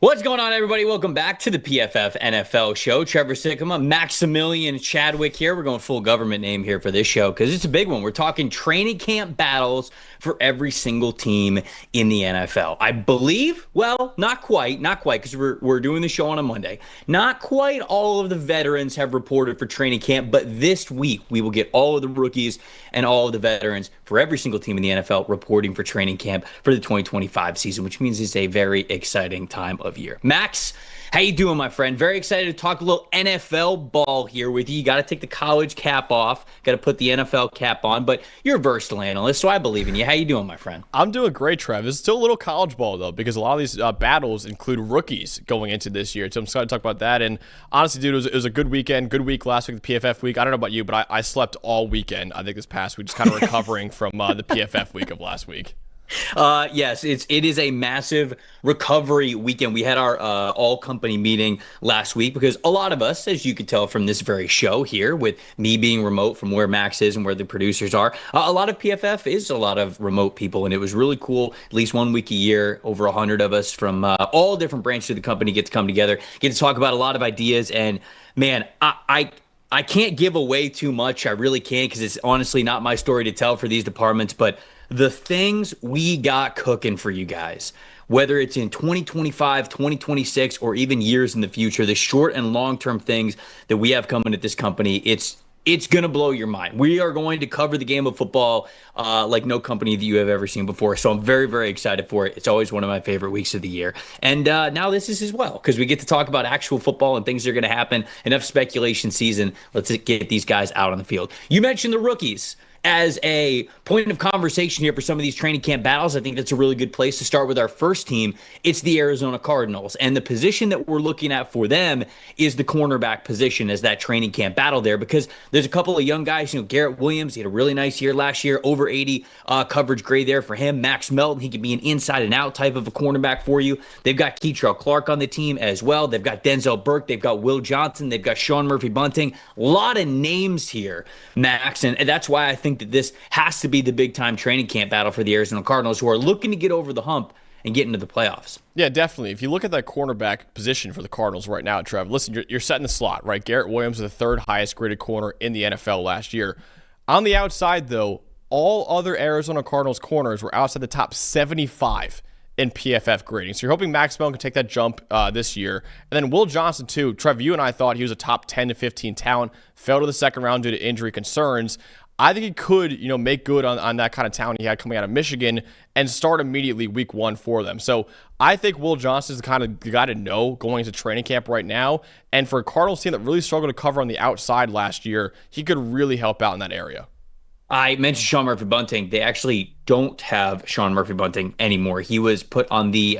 What's going on, everybody? Welcome back to the PFF NFL show. Trevor, Sikkema, Maximilian Chadwick here. We're going full government name here for this show because it's a big one. We're talking training camp battles for every single team in the NFL. I believe, well, not quite, because we're doing the show on a Monday. Not quite all of the veterans have reported for training camp, but this week we will get all of the rookies and all of the veterans for every single team in the NFL reporting for training camp for the 2025 season, which means it's a very exciting time of year. Max, how you doing, my friend? Very excited to talk a little NFL ball here with you. You got to take the college cap off, got to put the NFL cap on, but you're a versatile analyst, so I believe in you. How you doing, my friend? I'm doing great, Trev. It's still a little college ball, though, because a lot of these battles include rookies going into this year. So I'm excited to talk about that. And honestly, dude, it was a good weekend, good week last week, the PFF week. I don't know about you, but I slept all weekend, I think, this past week, just kind of recovering from the PFF week of last week. Yes, it is a massive recovery weekend. We had our all company meeting last week because a lot of us, as you could tell from this very show here, with me being remote from where Max is and where the producers are, a lot of PFF is a lot of remote people, and it was really cool. At least 1 week a year, over 100 of us from all different branches of the company get to come together, get to talk about a lot of ideas. And man, I can't give away too much. I really can't, because it's honestly not my story to tell for these departments, but the things we got cooking for you guys, whether it's in 2025, 2026, or even years in the future, the short and long-term things that we have coming at this company, it's going to blow your mind. We are going to cover the game of football like no company that you have ever seen before. So I'm very, very excited for it. It's always one of my favorite weeks of the year. And now this is as well, because we get to talk about actual football and things that are going to happen. Enough speculation season. Let's get these guys out on the field. You mentioned the rookies as a point of conversation here for some of these training camp battles. I think that's a really good place to start with our first team. It's the Arizona Cardinals. And the position that we're looking at for them is the cornerback position as that training camp battle there, because there's a couple of young guys. Garrett Williams, he had a really nice year last year, over 80 coverage grade there for him. Max Melton, he could be an inside and out type of a cornerback for you. They've got Keitrell Clark on the team as well. They've got Denzel Burke. They've got Will Johnson. They've got Sean Murphy-Bunting. A lot of names here, Max. And that's why I think that this has to be the big-time training camp battle for the Arizona Cardinals, who are looking to get over the hump and get into the playoffs. Yeah, definitely. If you look at that cornerback position for the Cardinals right now, Trev, listen, you're setting the slot, right? Garrett Williams was the third highest graded corner in the NFL last year. On the outside, though, all other Arizona Cardinals corners were outside the top 75 in PFF grading. So you're hoping Max Melton can take that jump this year. And then Will Johnson, too. Trev, you and I thought he was a top 10 to 15 talent, fell to the second round due to injury concerns. I think he could, make good on that kind of talent he had coming out of Michigan and start immediately week one for them. So I think Will Johnson is the kind of guy to know going into training camp right now. And for a Cardinals team that really struggled to cover on the outside last year, he could really help out in that area. I mentioned Sean Murphy-Bunting. They actually don't have Sean Murphy-Bunting anymore. He was put on the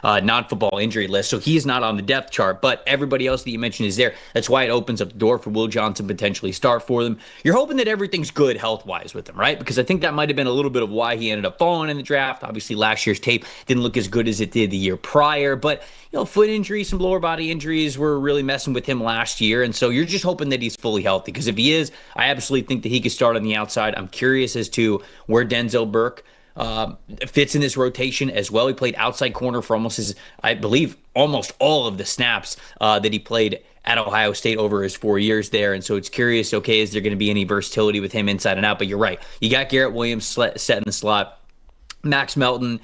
non-football injury list, so he is not on the depth chart, but everybody else that you mentioned is there. That's why it opens up the door for Will Johnson to potentially start for them. You're hoping that everything's good health-wise with him, right? Because I think that might have been a little bit of why he ended up falling in the draft. Obviously, last year's tape didn't look as good as it did the year prior, but foot injuries, some lower body injuries were really messing with him last year, and so you're just hoping that he's fully healthy, because if he is, I absolutely think that he could start on the outside. I'm curious as to where Denzel Burke fits in this rotation as well. He played outside corner for almost all of the snaps that he played at Ohio State over his 4 years there. And so it's curious, okay, is there going to be any versatility with him inside and out? But you're right. You got Garrett Williams set in the slot. Max Melton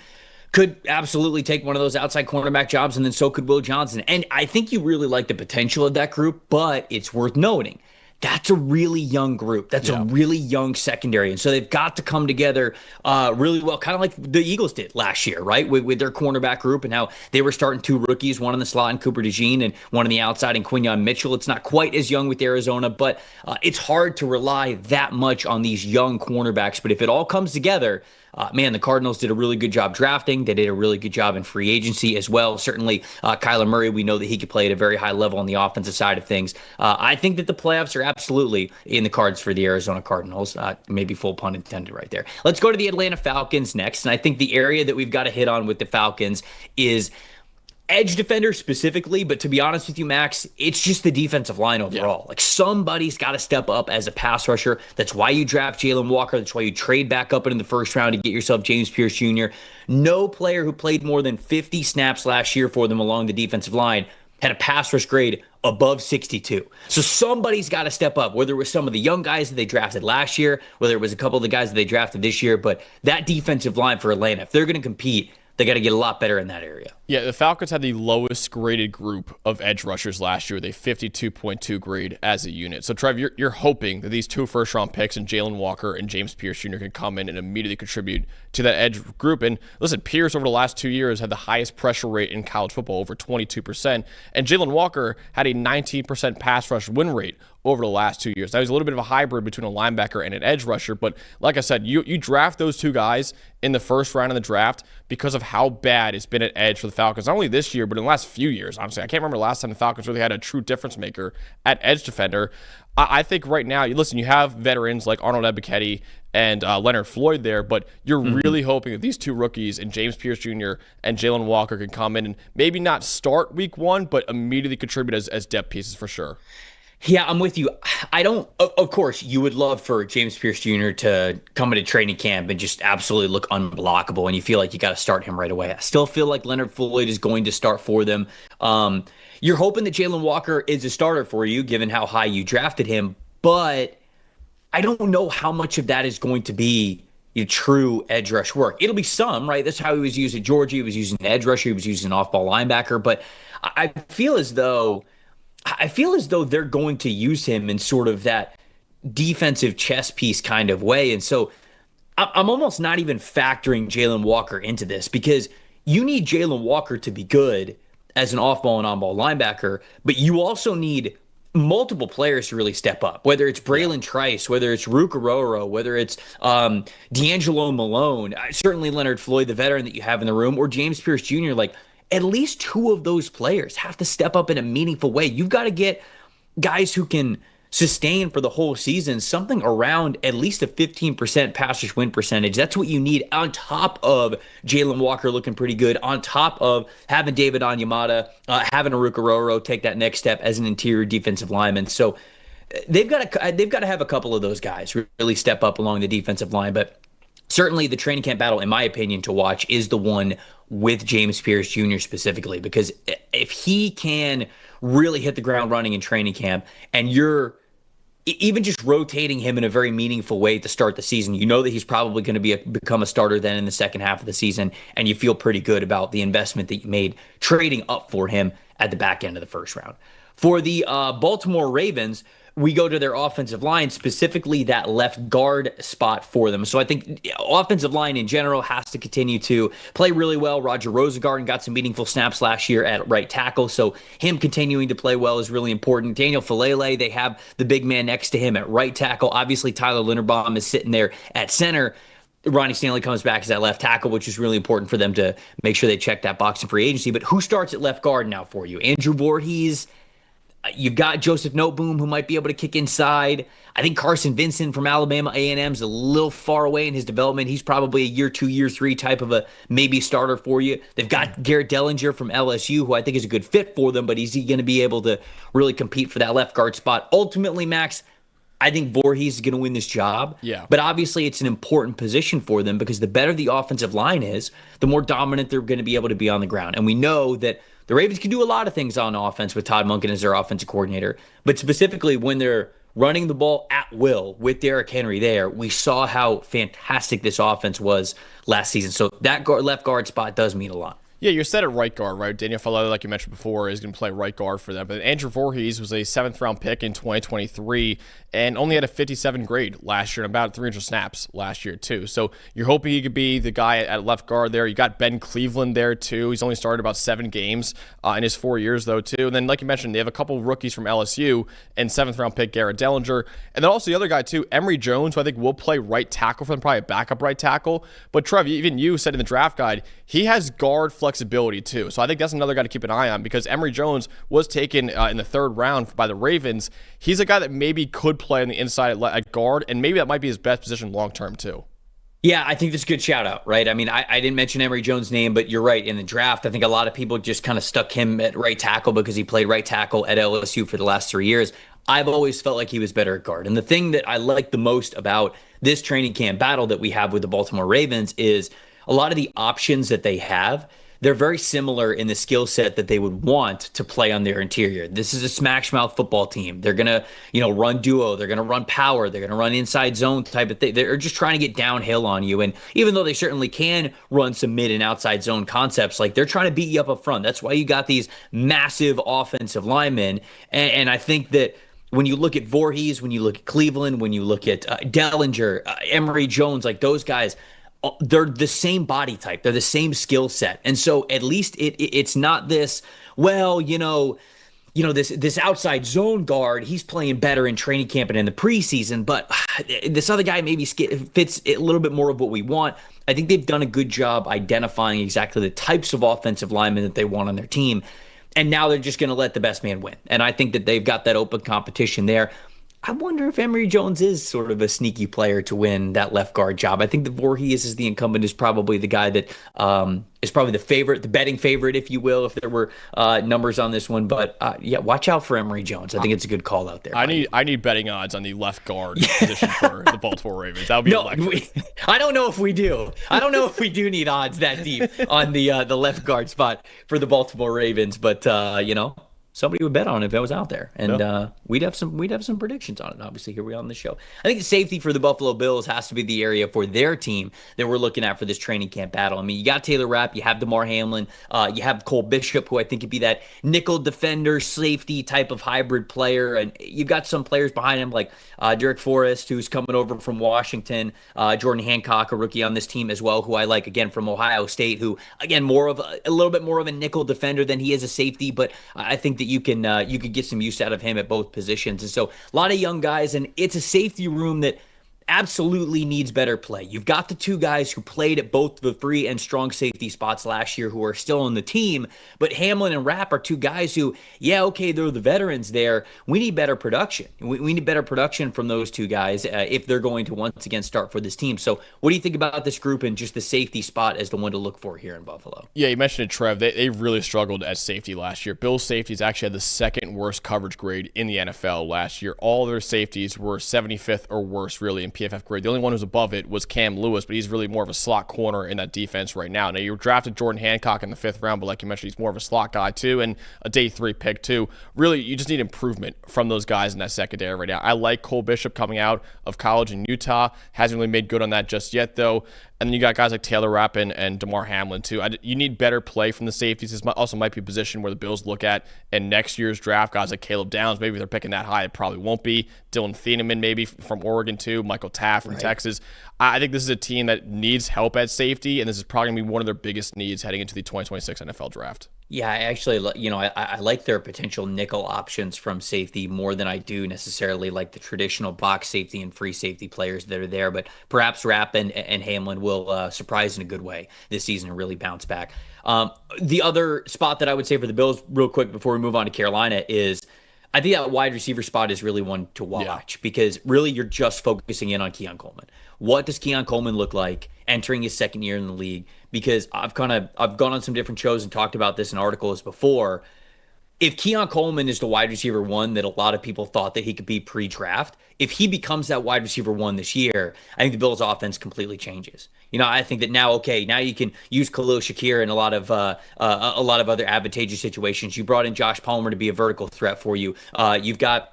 could absolutely take one of those outside cornerback jobs, and then so could Will Johnson. And I think you really like the potential of that group, but it's worth noting that's a really young group. That's a really young secondary. And so they've got to come together really well, kind of like the Eagles did last year, right? With their cornerback group, and how they were starting two rookies, one in the slot in Cooper DeJean and one on the outside in Quinyon Mitchell. It's not quite as young with Arizona, but it's hard to rely that much on these young cornerbacks. But if it all comes together, the Cardinals did a really good job drafting. They did a really good job in free agency as well. Certainly, Kyler Murray, we know that he could play at a very high level on the offensive side of things. I think that the playoffs are absolutely in the cards for the Arizona Cardinals. Maybe full pun intended right there. Let's go to the Atlanta Falcons next. And I think the area that we've got to hit on with the Falcons is Edge defender specifically, but to be honest with you, Max, it's just the defensive line overall. Yeah. Like somebody's got to step up as a pass rusher. That's why you draft Jalen Walker. That's why you trade back up into the first round to get yourself James Pierce Jr. No player who played more than 50 snaps last year for them along the defensive line had a pass rush grade above 62. So somebody's got to step up, whether it was some of the young guys that they drafted last year, whether it was a couple of the guys that they drafted this year. But that defensive line for Atlanta, if they're going to compete, they got to get a lot better in that area. Yeah, the Falcons had the lowest graded group of edge rushers last year with a 52.2 grade as a unit. So, Trev, you're hoping that these 2 first-round picks and Jalen Walker and James Pierce Jr. can come in and immediately contribute to that edge group. And listen, Pierce over the last 2 years had the highest pressure rate in college football, over 22%. And Jalen Walker had a 19% pass rush win rate over the last 2 years. That was a little bit of a hybrid between a linebacker and an edge rusher. But like I said, you draft those 2 guys in the first round of the draft because of how bad it's been at edge for the Falcons, not only this year, but in the last few years. Honestly, I can't remember the last time the Falcons really had a true difference maker at edge defender. I think right now, you have veterans like Arnold Ebiketie and Leonard Floyd there, but you're really hoping that these 2 rookies and James Pierce Jr. and Jalen Walker can come in and maybe not start week 1, but immediately contribute as depth pieces for sure. Yeah, I'm with you. Of course, you would love for James Pierce Jr. to come into training camp and just absolutely look unblockable, and you feel like you got to start him right away. I still feel like Leonard Floyd is going to start for them. You're hoping that Jalen Walker is a starter for you, given how high you drafted him, but I don't know how much of that is going to be true edge rush work. It'll be some, right? That's how he was used at Georgia. He was using an edge rusher. He was using an off-ball linebacker, but I feel as though they're going to use him in sort of that defensive chess piece kind of way. And so I'm almost not even factoring Jalen Walker into this, because you need Jalen Walker to be good as an off-ball and on-ball linebacker, but you also need multiple players to really step up, whether it's Braylon Trice, whether it's Rukaroro, whether it's D'Angelo Malone, certainly Leonard Floyd, the veteran that you have in the room, or James Pierce Jr. Like, at least 2 of those players have to step up in a meaningful way. You've got to get guys who can sustain for the whole season something around at least a 15% pass rush win percentage. That's what you need on top of Jalen Walker looking pretty good, on top of having David Onyemata, having Aruka Roro take that next step as an interior defensive lineman. So they've got to have a couple of those guys really step up along the defensive line. But certainly the training camp battle, in my opinion, to watch is the one with James Pierce Jr. specifically, because if he can really hit the ground running in training camp and you're even just rotating him in a very meaningful way to start the season, you know that he's probably going to become a starter then in the second half of the season, and you feel pretty good about the investment that you made trading up for him at the back end of the first round. For the Baltimore Ravens, we go to their offensive line, specifically that left guard spot for them. So I think offensive line in general has to continue to play really well. Roger Rosengarten got some meaningful snaps last year at right tackle, so him continuing to play well is really important. Daniel Falele, they have the big man next to him at right tackle. Obviously, Tyler Linderbaum is sitting there at center. Ronnie Stanley comes back as that left tackle, which is really important for them to make sure they check that box in free agency. But who starts at left guard now for you? Andrew Voorhees. You've got Joseph Noteboom, who might be able to kick inside. I think Carson Vincent from Alabama A&M is a little far away in his development. He's probably a year 2, year 3 type of a maybe starter for you. They've got Garrett Dellinger from LSU, who I think is a good fit for them, but is he going to be able to really compete for that left guard spot? Ultimately, Max, I think Voorhees is going to win this job. Yeah. But obviously, it's an important position for them, because the better the offensive line is, the more dominant they're going to be able to be on the ground. And we know that the Ravens can do a lot of things on offense with Todd Monken as their offensive coordinator, but specifically when they're running the ball at will with Derrick Henry there, we saw how fantastic this offense was last season. So that left guard spot does mean a lot. Yeah, you're set at right guard, right? Daniel Falele, like you mentioned before, is going to play right guard for them. But Andrew Voorhees was a 7th-round pick in 2023 and only had a 57 grade last year and about 300 snaps last year, too. So you're hoping he could be the guy at left guard there. You got Ben Cleveland there, too. He's only started about 7 games in his 4 years, though, too. And then, like you mentioned, they have a couple of rookies from LSU and 7th-round pick Garrett Dellinger. And then also the other guy, too, Emory Jones, who I think will play right tackle for them, probably a backup right tackle. But, Trev, even you said in the draft guide, he has guard flexibility too. So I think that's another guy to keep an eye on, because Emory Jones was taken in the 3rd round by the Ravens. He's a guy that maybe could play on the inside at guard, and maybe that might be his best position long term too. Yeah, I think that's a good shout out, right? I mean, I didn't mention Emory Jones' name, but you're right. In the draft, I think a lot of people just kind of stuck him at right tackle because he played right tackle at LSU for the last 3 years. I've always felt like he was better at guard. And the thing that I like the most about this training camp battle that we have with the Baltimore Ravens is a lot of the options that they have. They're very similar in the skill set that they would want to play on their interior. This is a smash mouth football team. They're gonna, run duo. They're gonna run power. They're gonna run inside zone type of thing. They're just trying to get downhill on you. And even though they certainly can run some mid and outside zone concepts, like they're trying to beat you up front. That's why you got these massive offensive linemen. And I think that when you look at Voorhees, when you look at Cleveland, when you look at Dellinger, Emory Jones, like those guys, they're the same body type. They're the same skill set. And so at least it's not this, well, this outside zone guard, he's playing better in training camp and in the preseason, but this other guy maybe fits a little bit more of what we want. I think they've done a good job identifying exactly the types of offensive linemen that they want on their team. And now they're just going to let the best man win. And I think that they've got that open competition there. I wonder if Emory Jones is sort of a sneaky player to win that left guard job. I think that Voorhees is the incumbent, is probably the guy that is probably the favorite, the betting favorite, if you will, if there were numbers on this one. But yeah, watch out for Emory Jones. I think it's a good call out there. I need betting odds on the left guard position for the Baltimore Ravens. That would be electric. I don't know if we do. I don't know if we do need odds that deep on the left guard spot for the Baltimore Ravens. But somebody would bet on it if it was out there, and we'd have some predictions on it. Obviously, here we are on the show. I think the safety for the Buffalo Bills has to be the area for their team that we're looking at for this training camp battle. I mean, you got Taylor Rapp, you have DeMar Hamlin, you have Cole Bishop, who I think could be that nickel defender, safety type of hybrid player, and you've got some players behind him like Derek Forrest, who's coming over from Washington, Jordan Hancock, a rookie on this team as well, who I like again from Ohio State, who again a little bit more of a nickel defender than he is a safety, but I think that you can get some use out of him at both positions. And so a lot of young guys, and it's a safety room that absolutely needs better play. You've got the two guys who played at both the free and strong safety spots last year who are still on the team, but Hamlin and Rapp are two guys who, they're the veterans there. We need better production. We need better production from those two guys if they're going to once again start for this team. So what do you think about this group and just the safety spot as the one to look for here in Buffalo? Yeah, you mentioned it, Trev. They really struggled at safety last year. Bills safeties actually had the second worst coverage grade in the NFL last year. All their safeties were 75th or worse, really, in PFF grade. The only one who's above it was Cam Lewis, but he's really more of a slot corner in that defense right now. Now, you drafted Jordan Hancock in the 5th round, but like you mentioned, he's more of a slot guy too, and a day 3 pick too. Really, you just need improvement from those guys in that secondary right now. I like Cole Bishop coming out of college in Utah. Hasn't really made good on that just yet, though. And then you got guys like Taylor Rapp and DeMar Hamlin, too. You need better play from the safeties. This also might be a position where the Bills look at in next year's draft. Guys like Caleb Downs, maybe they're picking that high. It probably won't be. Dylan Thieneman, maybe from Oregon, too. Michael Taft from Texas. I think this is a team that needs help at safety, and this is probably going to be one of their biggest needs heading into the 2026 NFL draft. Yeah, I actually, I like their potential nickel options from safety more than I do necessarily like the traditional box safety and free safety players that are there. But perhaps Rapp and Hamlin will surprise in a good way this season and really bounce back. The other spot that I would say for the Bills, real quick before we move on to Carolina, is I think that wide receiver spot is really one to watch because really you're just focusing in on Keon Coleman. What does Keon Coleman look like entering his second year in the league? Because I've gone on some different shows and talked about this in articles before. If Keon Coleman is the wide receiver one that a lot of people thought that he could be pre-draft, if he becomes that wide receiver one this year, I think the Bills' offense completely changes. I think that now you can use Khalil Shakir in a lot of other advantageous situations. You brought in Josh Palmer to be a vertical threat for you. You've got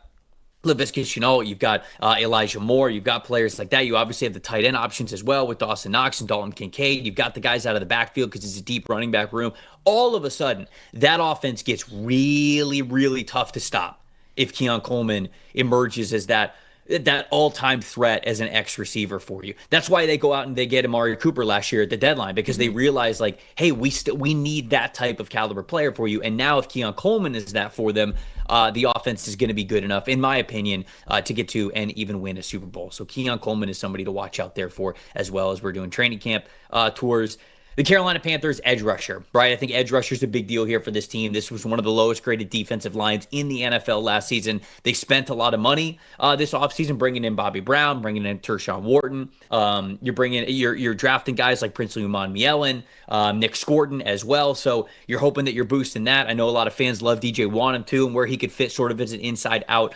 Laviska Shenault, you've got Elijah Moore, you've got players like that. You obviously have the tight end options as well with Dawson Knox and Dalton Kincaid. You've got the guys out of the backfield because it's a deep running back room. All of a sudden, that offense gets really, really tough to stop if Keon Coleman emerges as that all-time threat as an X receiver for you. That's why they go out and they get Amari Cooper last year at the deadline, because they realize like, hey, we need that type of caliber player for you. And now if Keon Coleman is that for them, the offense is going to be good enough, in my opinion, to get to and even win a Super Bowl. So Keon Coleman is somebody to watch out there for, as well as we're doing training camp tours. The Carolina Panthers edge rusher, right? I think edge rusher is a big deal here for this team. This was one of the lowest graded defensive lines in the NFL last season. They spent a lot of money this offseason bringing in Bobby Brown, bringing in Tershawn Wharton. You're drafting guys like Princely Umanmielen, Nick Scorton as well. So you're hoping that you're boosting that. I know a lot of fans love DJ Wonnum too, and where he could fit sort of as an inside out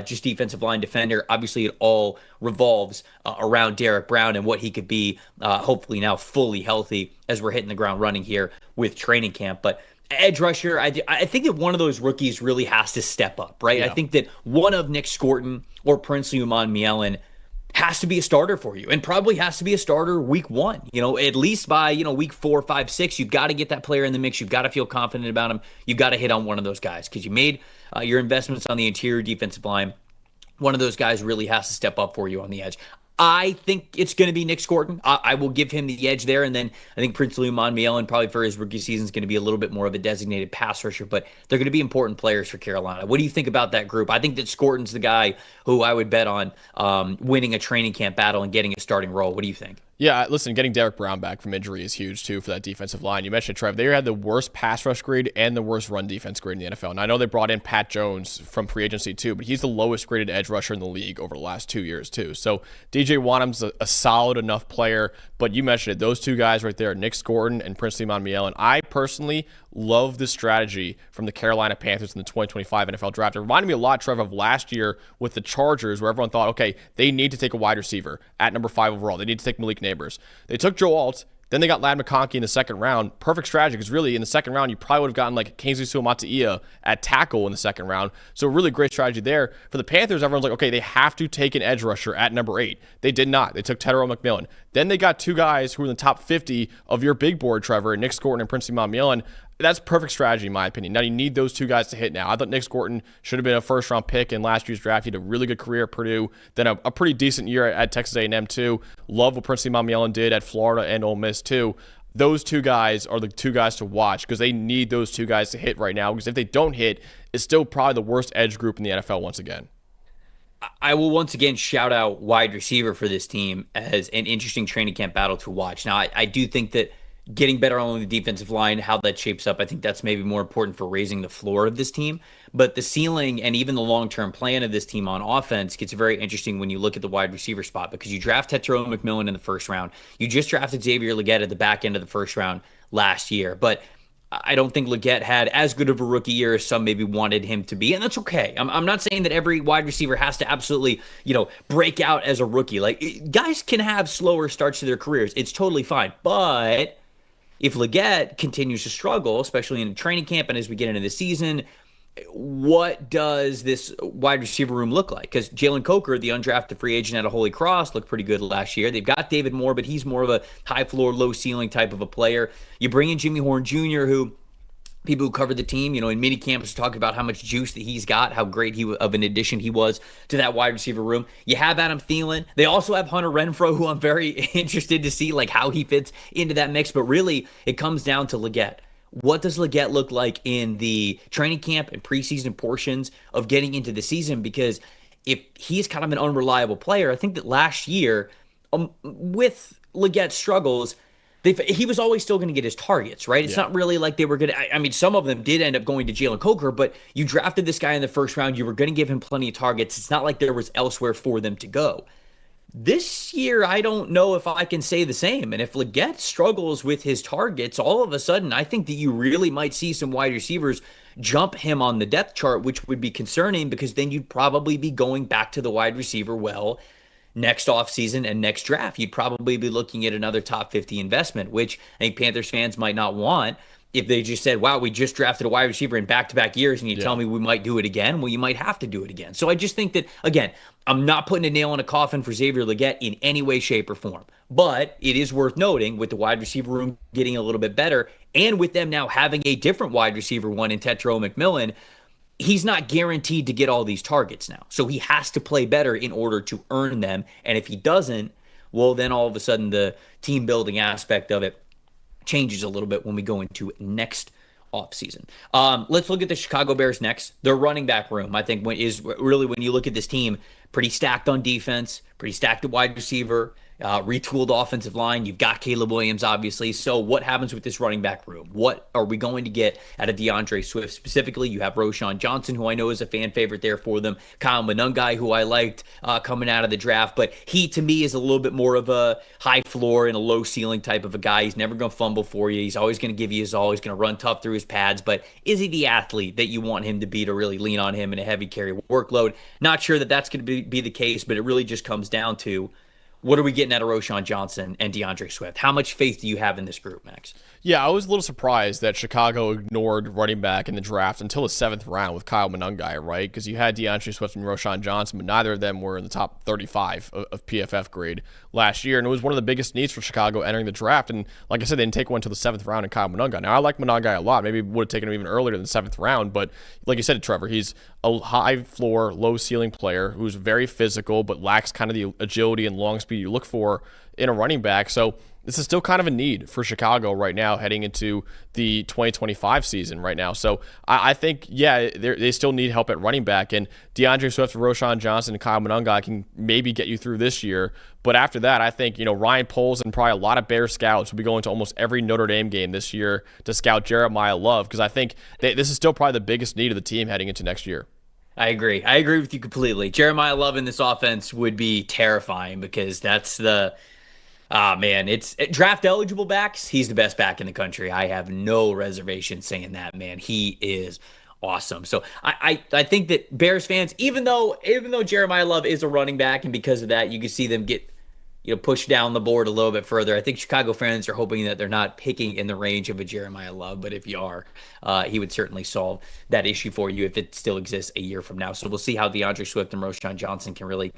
just defensive line defender. Obviously, it all revolves around Derek Brown and what he could be, hopefully now fully healthy as we're hitting the ground running here with training camp. But edge rusher, I think that one of those rookies really has to step up, right? Yeah. I think that one of Nick Scorton or Princely Umanmielen has to be a starter for you, and probably has to be a starter week 1. At least by week 4, 5, 6, you've got to get that player in the mix. You've got to feel confident about him. You've got to hit on one of those guys because you made your investments on the interior defensive line. One of those guys really has to step up for you on the edge. I think it's going to be Nick Scorton. I will give him the edge there. And then I think Princely Umanmielen probably for his rookie season is going to be a little bit more of a designated pass rusher, but they're going to be important players for Carolina. What do you think about that group? I think that Scorton's the guy who I would bet on winning a training camp battle and getting a starting role. What do you think? Yeah, listen, getting Derek Brown back from injury is huge, too, for that defensive line. You mentioned, Trev, they had the worst pass rush grade and the worst run defense grade in the NFL. And I know they brought in Pat Jones from free agency, too, but he's the lowest graded edge rusher in the league over the last 2 years, too. So DJ Wonnum's a solid enough player, but you mentioned it, those two guys right there, Nick Scorton and Princely Umanmielen. I personally love the strategy from the Carolina Panthers in the 2025 NFL Draft. It reminded me a lot, Trevor, of last year with the Chargers, where everyone thought, okay, they need to take a wide receiver at number 5 overall. They need to take Malik Neighbors. They took Joe Alt. Then they got Ladd McConkey in the second round. Perfect strategy, because really in the second round, you probably would have gotten like Kingsley Suamataia at tackle in the second round. So really great strategy there. For the Panthers, everyone's like, okay, they have to take an edge rusher at number 8. They did not. They took Tedero McMillan. Then they got two guys who were in the top 50 of your big board, Trevor, Nick Scorton and Princely Umanmielen. That's perfect strategy, in my opinion. Now, you need those two guys to hit now. I thought Nick Scorton should have been a first-round pick in last year's draft. He had a really good career at Purdue, then a pretty decent year at Texas A&M, too. Love what Princely Umanmielen did at Florida and Ole Miss, too. Those two guys are the two guys to watch because they need those two guys to hit right now, because if they don't hit, it's still probably the worst edge group in the NFL once again. I will once again shout out wide receiver for this team as an interesting training camp battle to watch. Now, I do think that getting better on the defensive line, how that shapes up, I think that's maybe more important for raising the floor of this team. But the ceiling and even the long-term plan of this team on offense gets very interesting when you look at the wide receiver spot, because you draft Tedero McMillan in the first round. You just drafted Xavier Legette at the back end of the first round last year. But I don't think Legette had as good of a rookie year as some maybe wanted him to be, and that's okay. I'm not saying that every wide receiver has to absolutely, break out as a rookie. Like, guys can have slower starts to their careers. It's totally fine. But if Legette continues to struggle, especially in training camp and as we get into the season, what does this wide receiver room look like? Because Jalen Coker, the undrafted free agent out of Holy Cross, looked pretty good last year. They've got David Moore, but he's more of a high floor, low ceiling type of a player. You bring in Jimmy Horn Jr., who people who covered the team, in mini camps talking about how much juice that he's got, how great of an addition he was to that wide receiver room. You have Adam Thielen. They also have Hunter Renfrow, who I'm very interested to see how he fits into that mix. But really, it comes down to Legette. What does Legette look like in the training camp and preseason portions of getting into the season? Because if he's kind of an unreliable player, I think that last year, with Legette's struggles, he was always still going to get his targets, right? It's not really like they were going to – I mean, some of them did end up going to Jalen Coker, but you drafted this guy in the first round. You were going to give him plenty of targets. It's not like there was elsewhere for them to go. This year, I don't know if I can say the same. And if Legette struggles with his targets, all of a sudden, I think that you really might see some wide receivers jump him on the depth chart, which would be concerning, because then you'd probably be going back to the wide receiver next offseason and next draft. You'd probably be looking at another top 50 investment, which I think Panthers fans might not want. If they just said, wow, we just drafted a wide receiver in back-to-back years, and you tell me we might do it again, well, you might have to do it again. So I just think that, again, I'm not putting a nail in a coffin for Xavier Legette in any way, shape, or form. But it is worth noting, with the wide receiver room getting a little bit better, and with them now having a different wide receiver one in Tedero McMillan, he's not guaranteed to get all these targets now. So he has to play better in order to earn them. And if he doesn't, well, then all of a sudden the team-building aspect of it changes a little bit when we go into next offseason. Let's look at the Chicago Bears next. Their running back room, I think, is really, when you look at this team, pretty stacked on defense, pretty stacked at wide receiver. retooled offensive line. You've got Caleb Williams, obviously. So what happens with this running back room? What are we going to get out of DeAndre Swift specifically? You have Roschon Johnson, who I know is a fan favorite there for them. Kyle Monangai, who I liked coming out of the draft. But he, to me, is a little bit more of a high floor and a low ceiling type of a guy. He's never going to fumble for you. He's always going to give you his all. He's going to run tough through his pads. But is he the athlete that you want him to be, to really lean on him in a heavy carry workload? Not sure that that's going to be the case, but it really just comes down to, what are we getting out of Roschon Johnson and DeAndre Swift? How much faith do you have in this group, Max? Yeah, I was a little surprised that Chicago ignored running back in the draft until the 7th round with Kyle Monangai, right? Because you had DeAndre Swift and Roschon Johnson, but neither of them were in the top 35 of PFF grade last year. And it was one of the biggest needs for Chicago entering the draft. And like I said, they didn't take one until the 7th round in Kyle Monangai. Now, I like Monangai a lot. Maybe would have taken him even earlier than the 7th round. But like you said, Trevor, he's a high floor, low ceiling player who's very physical, but lacks kind of the agility and long speed you look for in a running back. So this is still kind of a need for Chicago right now heading into the 2025 season right now. So I think, yeah, they still need help at running back. And DeAndre Swift, Roschon Johnson, and Kyle Monangai can maybe get you through this year. But after that, I think, Ryan Poles and probably a lot of Bears scouts will be going to almost every Notre Dame game this year to scout Jeremiah Love, because I think this is still probably the biggest need of the team heading into next year. I agree. I agree with you completely. Jeremiah Love in this offense would be terrifying, because that's the... man, it's draft eligible backs. He's the best back in the country. I have no reservation saying that, man. He is awesome. So I think that Bears fans, even though Jeremiah Love is a running back, and because of that, you can see them get pushed down the board a little bit further. I think Chicago fans are hoping that they're not picking in the range of a Jeremiah Love, but if you are, he would certainly solve that issue for you if it still exists a year from now. So we'll see how DeAndre Swift and Roschon Johnson can really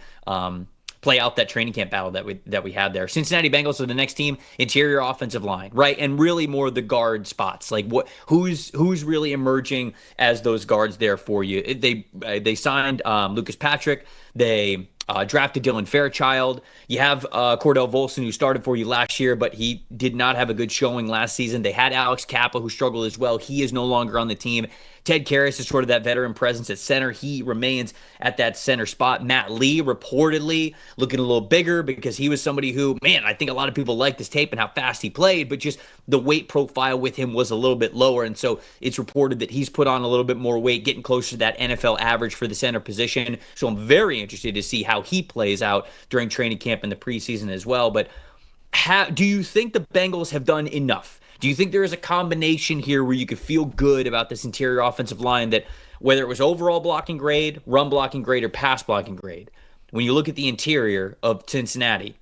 play out that training camp battle that we had there. Cincinnati Bengals are the next team, interior offensive line, right? And really more the guard spots. Like who's really emerging as those guards there for you? They signed Lucas Patrick. They drafted Dylan Fairchild. You have Cordell Volson, who started for you last year, but he did not have a good showing last season. They had Alex Kappa, who struggled as well. He is no longer on the team. Ted Karras is sort of that veteran presence at center. He remains at that center spot. Matt Lee reportedly looking a little bigger, because he was somebody who, man, I think a lot of people liked his tape and how fast he played, but just the weight profile with him was a little bit lower. And so it's reported that he's put on a little bit more weight, getting closer to that NFL average for the center position. So I'm very interested to see how he plays out during training camp in the preseason as well. But do you think the Bengals have done enough? Do you think there is a combination here where you could feel good about this interior offensive line, that whether it was overall blocking grade, run blocking grade, or pass blocking grade, when you look at the interior of Cincinnati,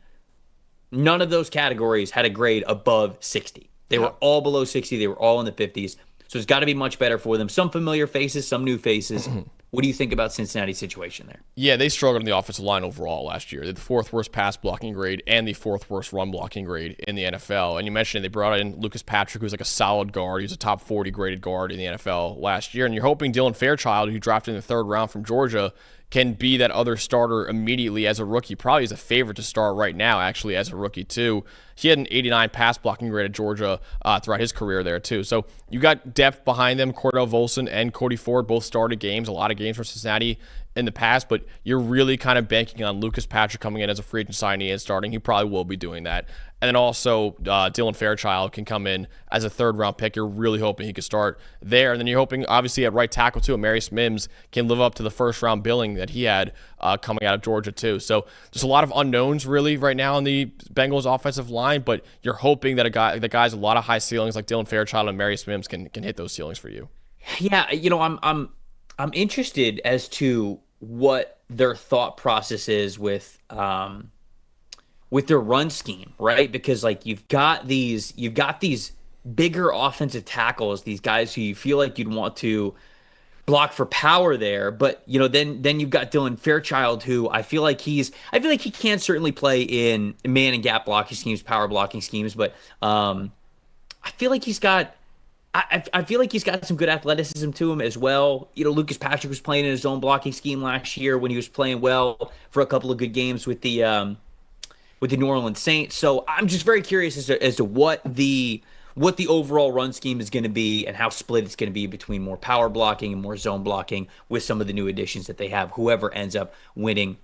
none of those categories had a grade above 60. They were all below 60. They were all in the 50s. So it's got to be much better for them. Some familiar faces, some new faces. What do you think about Cincinnati's situation there? Yeah, they struggled in the offensive line overall last year. They had the 4th worst pass blocking grade and the 4th worst run blocking grade in the NFL. And you mentioned they brought in Lucas Patrick, who's like a solid guard. He was a top 40 graded guard in the NFL last year. And you're hoping Dylan Fairchild, who drafted in the 3rd round from Georgia, can be that other starter immediately as a rookie. Probably is a favorite to start right now, actually, as a rookie, too. He had an 89 pass blocking grade at Georgia throughout his career there, too. So you got depth behind them. Cordell Volson and Cody Ford both started games, a lot of games for Cincinnati in the past, but you're really kind of banking on Lucas Patrick coming in as a free agent signee and starting. He probably will be doing that. And then also Dylan Fairchild can come in as a 3rd round pick. You're really hoping he could start there. And then you're hoping, obviously, at right tackle, too, Amarius Mims can live up to the 1st round billing that he had coming out of Georgia, too. So there's a lot of unknowns, really, right now in the Bengals offensive line, but you're hoping that the guys a lot of high ceilings like Dylan Fairchild and Amarius Mims can hit those ceilings for you. Yeah, I'm interested as to what their thought process is with their run scheme, right? Because like you've got these bigger offensive tackles, these guys who you feel like you'd want to block for power there, but then you've got Dylan Fairchild, who I feel like he can certainly play in man and gap blocking schemes, power blocking schemes, but I feel like he's got some good athleticism to him as well. Lucas Patrick was playing in his own blocking scheme last year when he was playing well for a couple of good games with the New Orleans Saints. So I'm just very curious as to what the overall run scheme is going to be and how split it's going to be between more power blocking and more zone blocking with some of the new additions that they have, whoever ends up winning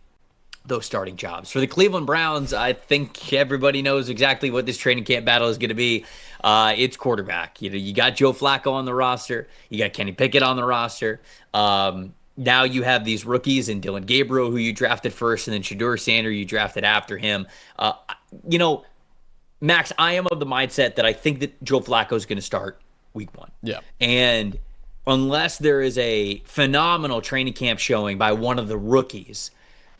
those starting jobs. For the Cleveland Browns, I think everybody knows exactly what this training camp battle is going to be. It's quarterback. You got Joe Flacco on the roster. You got Kenny Pickett on the roster. Now you have these rookies and Dylan Gabriel, who you drafted first, and then Shedeur Sanders, you drafted after him. Max, I am of the mindset that I think that Joe Flacco is going to start week 1. Yeah. And unless there is a phenomenal training camp showing by one of the rookies,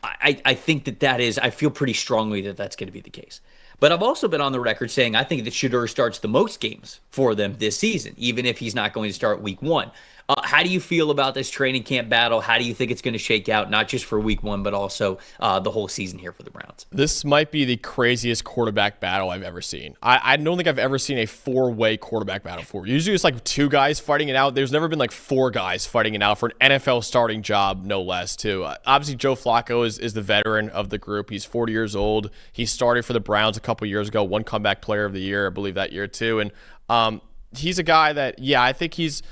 I think that is, I feel pretty strongly that that's going to be the case. But I've also been on the record saying I think that Shedeur starts the most games for them this season, even if he's not going to start week 1. How do you feel about this training camp battle? How do you think it's going to shake out, not just for week 1, but also the whole season here for the Browns? This might be the craziest quarterback battle I've ever seen. I don't think I've ever seen a 4-way quarterback battle before. Usually it's like 2 guys fighting it out. There's never been like 4 guys fighting it out for an NFL starting job, no less, too. Obviously, Joe Flacco is the veteran of the group. He's 40 years old. He started for the Browns a couple years ago, won comeback player of the year, I believe, that year, too. And he's a guy that, I think he's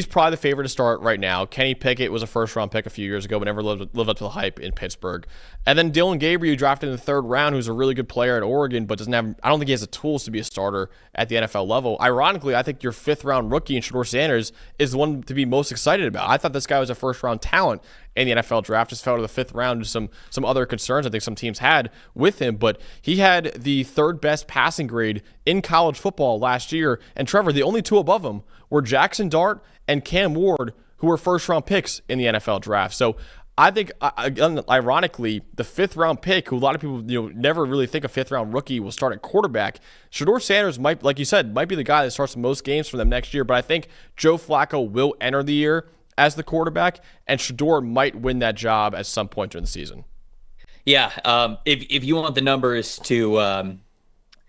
probably the favorite to start right now. Kenny Pickett was a first-round pick a few years ago, but never lived up to the hype in Pittsburgh. And then Dylan Gabriel, drafted in the 3rd round, who's a really good player at Oregon, but I don't think he has the tools to be a starter at the NFL level. Ironically, I think your 5th-round rookie in Shedeur Sanders is the one to be most excited about. I thought this guy was a first-round talent in the NFL draft. Just fell to the 5th round to some other concerns I think some teams had with him. But he had the 3rd best passing grade in college football last year. And Trevor, the only 2 above him were Jackson Dart and Cam Ward, who were first-round picks in the NFL draft. So I think, ironically, the 5th-round pick, who a lot of people never really think a 5th-round rookie will start at quarterback, Shedeur Sanders might, like you said, might be the guy that starts the most games for them next year. But I think Joe Flacco will enter the year as the quarterback, and Shedeur might win that job at some point during the season. Yeah, if you want the numbers to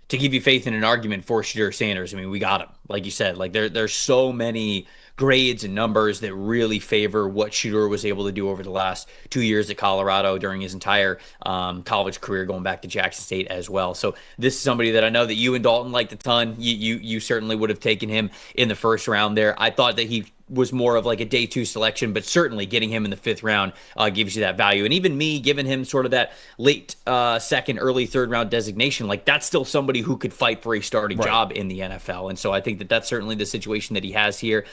give you faith in an argument for Shedeur Sanders, I mean, we got him. Like you said, like there's so many grades and numbers that really favor what Shedeur was able to do over the last 2 years at Colorado during his entire college career, going back to Jackson State as well. So this is somebody that I know that you and Dalton liked a ton. You certainly would have taken him in the 1st round there. I thought that he was more of like a day 2 selection, but certainly getting him in the 5th round gives you that value. And even me giving him sort of that late 2nd, early 3rd round designation, like that's still somebody who could fight for a starting job in the NFL. And so I think that that's certainly the situation that he has here.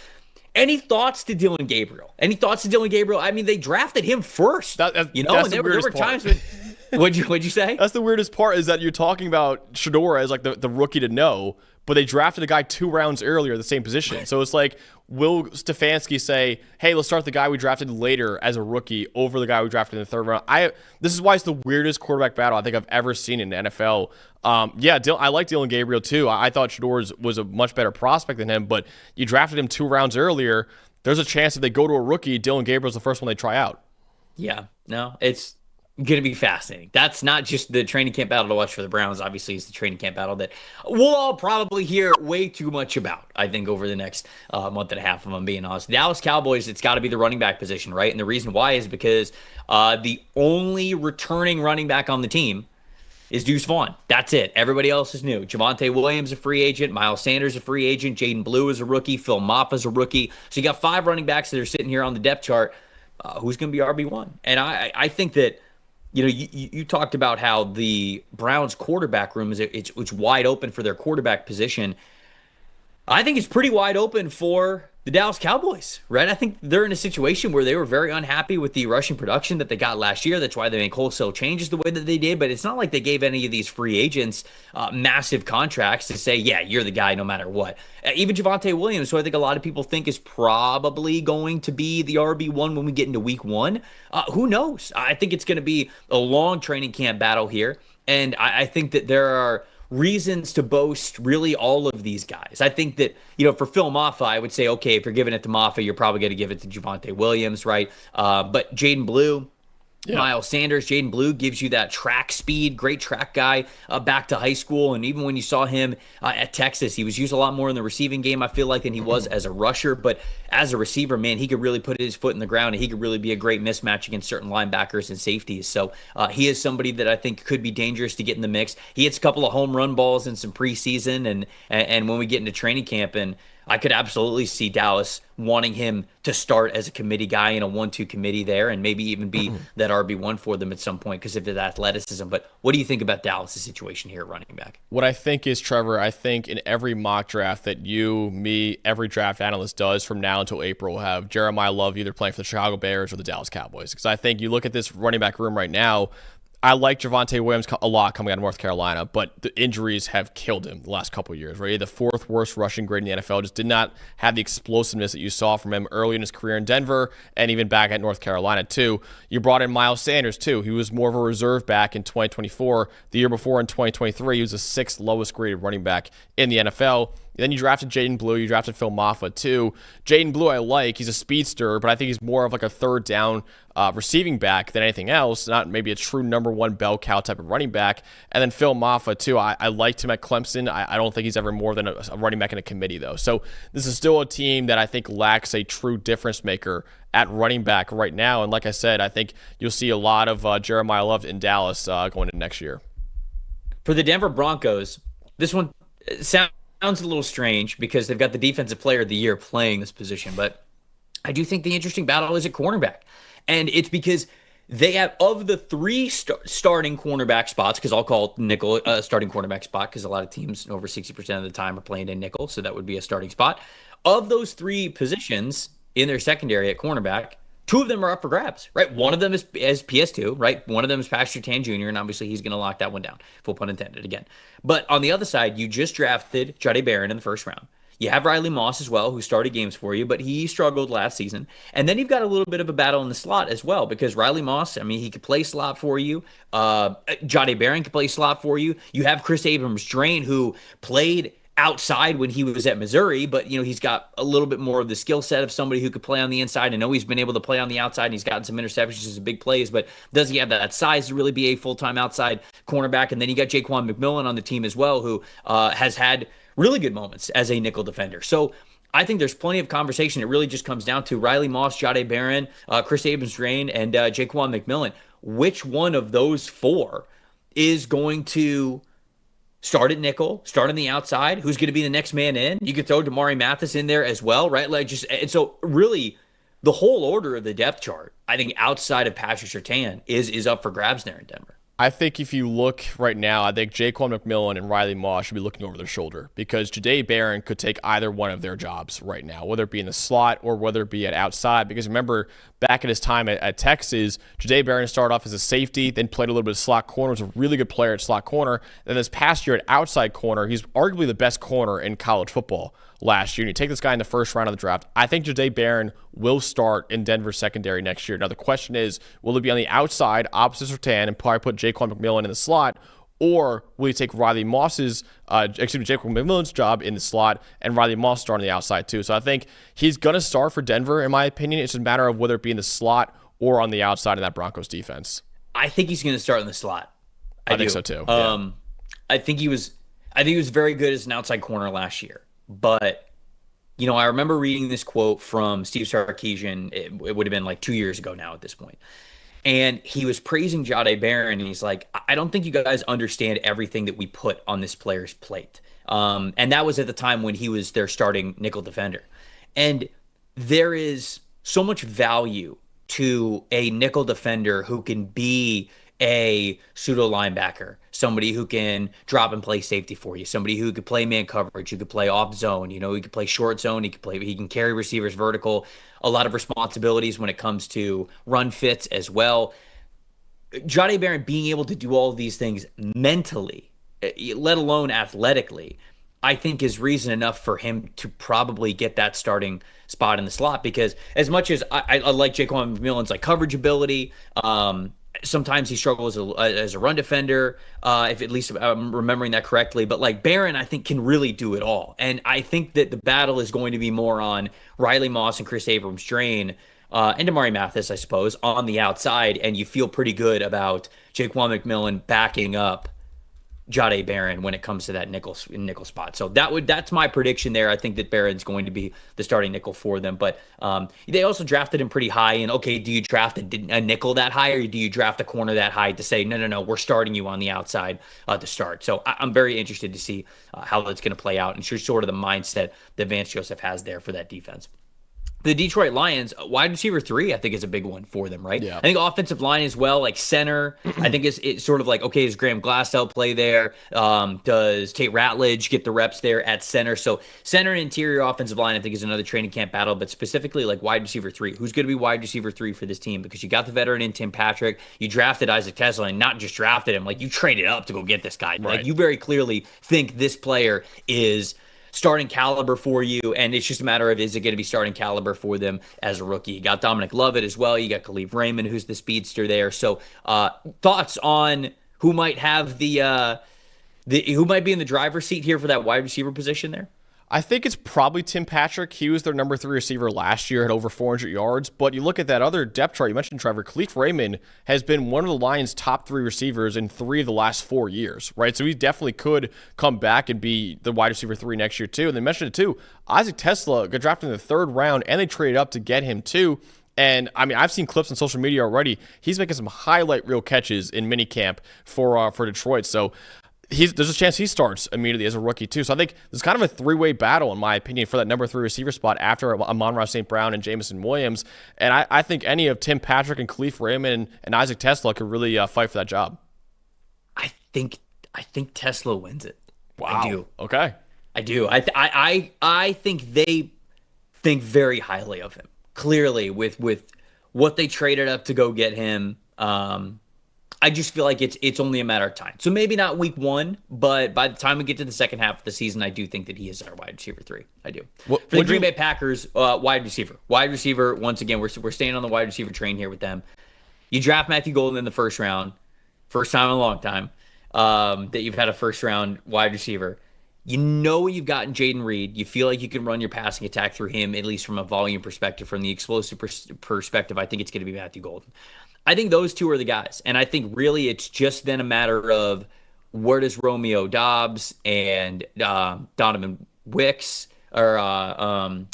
Any thoughts to Dylan Gabriel? I mean, they drafted him first. And there were times when what'd you say? That's the weirdest part, is that you're talking about Shedeur as like the rookie to know, but they drafted a guy 2 rounds earlier at the same position. So it's like, will Stefanski say, hey, let's start the guy we drafted later as a rookie over the guy we drafted in the 3rd round? This is why it's the weirdest quarterback battle I think I've ever seen in the NFL. I like Dylan Gabriel too. I thought Shedeur was a much better prospect than him, but you drafted him 2 rounds earlier. There's a chance if they go to a rookie, Dylan Gabriel's the first one they try out. Yeah, no, it's going to be fascinating. That's not just the training camp battle to watch for the Browns. Obviously, it's the training camp battle that we'll all probably hear way too much about, I think, over the next month and a half, if I'm being honest. The Dallas Cowboys, it's got to be the running back position, right? And the reason why is because the only returning running back on the team is Deuce Vaughn. That's it. Everybody else is new. Javonte Williams, a free agent. Miles Sanders, a free agent. Jaden Blue is a rookie. Phil Maffa's a rookie. So you got 5 running backs that are sitting here on the depth chart. Who's going to be RB1? And I think that, you talked about how the Browns quarterback room it's wide open for their quarterback position. I think it's pretty wide open for the Dallas Cowboys, right? I think they're in a situation where they were very unhappy with the rushing production that they got last year. That's why they make wholesale changes the way that they did. But it's not like they gave any of these free agents massive contracts to say, yeah, you're the guy no matter what. Even Javonte Williams, who I think a lot of people think is probably going to be the RB1 when we get into week 1. Who knows? I think it's going to be a long training camp battle here. And I think that there are reasons to boast really all of these guys. I think that, for Phil Maffa, I would say, okay, if you're giving it to Maffa, you're probably going to give it to Javonte Williams, right? But Jaden Blue, Miles Sanders, Jaden Blue gives you that track speed, great track guy back to high school. And even when you saw him at Texas, he was used a lot more in the receiving game, I feel like, than he was as a rusher. But as a receiver, man, he could really put his foot in the ground, and he could really be a great mismatch against certain linebackers and safeties. So he is somebody that I think could be dangerous to get in the mix. He hits a couple of home run balls in some preseason, and when we get into training camp, and I could absolutely see Dallas wanting him to start as a committee guy in a 1-2 committee there, and maybe even be that RB1 for them at some point because of his athleticism. But what do you think about Dallas' situation here at running back? What I think is, Trevor, I think in every mock draft that you, me, every draft analyst does from now until April, will have Jeremiah Love either playing for the Chicago Bears or the Dallas Cowboys. Because I think you look at this running back room right now, I like Javonte Williams a lot coming out of North Carolina, but the injuries have killed him the last couple of years, right? The fourth worst rushing grade in the NFL, just did not have the explosiveness that you saw from him early in his career in Denver and even back at North Carolina, too. You brought in Miles Sanders, too. He was more of a reserve back in 2024. The year before in 2023, he was the sixth lowest graded running back in the NFL. Then you drafted Jaden Blue. You drafted Phil Maffa, too. Jaden Blue I like. He's a speedster, but I think he's more of like a third down receiving back than anything else, not maybe a true number one bell cow type of running back. And then Phil Maffa, too. I liked him at Clemson. I don't think he's ever more than a running back in a committee, though. So this is still a team that I think lacks a true difference maker at running back right now. And like I said, I think you'll see a lot of Jeremiah Love in Dallas going into next year. For the Denver Broncos, this one sounds a little strange because they've got the defensive player of the year playing this position, but I do think the interesting battle is at cornerback. And it's because they have, of the three starting cornerback spots, because I'll call nickel a starting cornerback spot because a lot of teams over 60% of the time are playing in nickel, so that would be a starting spot. Of those three positions in their secondary at cornerback, two of them are up for grabs, right? One of them is PS2, right? One of them is Pastor Tan Jr., and obviously he's going to lock that one down, full pun intended again. But on the other side, you just drafted Jahdae Barron in the first round. You have Riley Moss as well, who started games for you, but he struggled last season. And then you've got a little bit of a battle in the slot as well, because Riley Moss, I mean, he could play slot for you. Jahdae Barron could play slot for you. You have Chris Abrams-Drain, who played outside when he was at Missouri, but he's got a little bit more of the skill set of somebody who could play on the inside. I know he's been able to play on the outside, and he's gotten some interceptions, some big plays, but does he have that size to really be a full-time outside cornerback? And then you got Jaquan McMillan on the team as well, who has had really good moments as a nickel defender. So I think there's plenty of conversation. It really just comes down to Riley Moss, Jahdae Barron, Chris Abrams-Drain, and Jaquan McMillan. Which one of those four is going to start at nickel, start on the outside? Who's going to be the next man in? You could throw Damari Mathis in there as well, right? And so really the whole order of the depth chart, I think outside of Patrick Surtain is up for grabs there in Denver. I think if you look right now, I think Jaquan McMillan and Riley Moss should be looking over their shoulder because Jahdae Barron could take either one of their jobs right now, whether it be in the slot or whether it be at outside. Because remember, back at his time at Texas, Jahdae Barron started off as a safety, then played a little bit of slot corner, was a really good player at slot corner. Then this past year at outside corner, he's arguably the best corner in college football last year. And you take this guy in the first round of the draft. I think Jahdae Barron will start in Denver's secondary next year. Now, the question is, will it be on the outside opposite Surtain and probably put Jaquan McMillan in the slot, or will he take Riley Moss's, Jaquan McMillan's job in the slot and Riley Moss start on the outside too? So I think he's going to start for Denver, in my opinion. It's just a matter of whether it be in the slot or on the outside in that Broncos defense. I think he's going to start in the slot. I think so too. I think he was very good as an outside corner last year. But, I remember reading this quote from Steve Sarkisian. It would have been like 2 years ago now at this point. And he was praising Jahdae Barron, and he's like, I don't think you guys understand everything that we put on this player's plate. And that was at the time when he was their starting nickel defender. And there is so much value to a nickel defender who can be a pseudo linebacker, somebody who can drop and play safety for you, somebody who could play man coverage, who could play off zone, he could play short zone, he can carry receivers vertical, a lot of responsibilities when it comes to run fits as well. Jahdae Barron being able to do all of these things mentally, let alone athletically, I think is reason enough for him to probably get that starting spot in the slot, because as much as I like Jaquan McMillan's coverage ability, sometimes he struggles as a run defender, if at least I'm remembering that correctly. But Barron, I think, can really do it all. And I think that the battle is going to be more on Riley Moss and Chris Abrams-Drain and Damari Mathis, I suppose, on the outside. And you feel pretty good about Jaquan McMillan backing up Jahdae Barron when it comes to that nickel spot. So that's my prediction there. I think that Barron's going to be the starting nickel for them. But they also drafted him pretty high. And okay, do you draft a nickel that high, or do you draft a corner that high to say no, we're starting you on the outside to start? So I'm very interested to see how that's going to play out, and sort of the mindset that Vance Joseph has there for that defense. The Detroit Lions, wide receiver 3, I think is a big one for them, right? Yeah. I think offensive line as well, like center, I think it's sort of like, okay, does Graham Glasgow play there? Does Tate Ratledge get the reps there at center? So center and interior offensive line, I think, is another training camp battle, but specifically like wide receiver 3. Who's going to be wide receiver 3 for this team? Because you got the veteran in Tim Patrick, you drafted Isaac Tesla, and not just drafted him, like you traded up to go get this guy. Right. Like you very clearly think this player is starting caliber for you, and it's just a matter of, is it going to be starting caliber for them as a rookie? You got Dominic Lovett as well. You got Khalif Raymond, who's the speedster there. So thoughts on who might have who might be in the driver's seat here for that wide receiver position there? I think it's probably Tim Patrick. He was their number 3 receiver last year, had over 400 yards. But you look at that other depth chart you mentioned, Trevor. Khalif Raymond has been one of the Lions' top 3 receivers in 3 of the last 4 years, right? So he definitely could come back and be the wide receiver 3 next year too. And they mentioned it too. Isaac Tesla got drafted in the 3rd round, and they traded up to get him too. And I mean, I've seen clips on social media already. He's making some highlight reel catches in minicamp for Detroit. So there's a chance he starts immediately as a rookie too. So I think there's kind of a 3-way battle, in my opinion, for that number 3 receiver spot after Amon-Ra St. Brown and Jameson Williams. And I think any of Tim Patrick and Khalif Raymond and Isaac Tesla could really fight for that job. I think Tesla wins it. Wow. I do. Okay. I do. I think they think very highly of him. Clearly, with what they traded up to go get him. I just feel like it's only a matter of time. So maybe not week 1, but by the time we get to the second half of the season, I do think that he is our wide receiver 3. I do. For the Green Bay Packers, wide receiver. Wide receiver, once again, we're staying on the wide receiver train here with them. You draft Matthew Golden in the first round. First time in a long time that you've had a first-round wide receiver. You know what you've got in Jaden Reed. You feel like you can run your passing attack through him, at least from a volume perspective, from the explosive perspective. I think it's going to be Matthew Golden. I think those two are the guys. And I think really it's just then a matter of where does Romeo Doubs and Donovan Wicks, or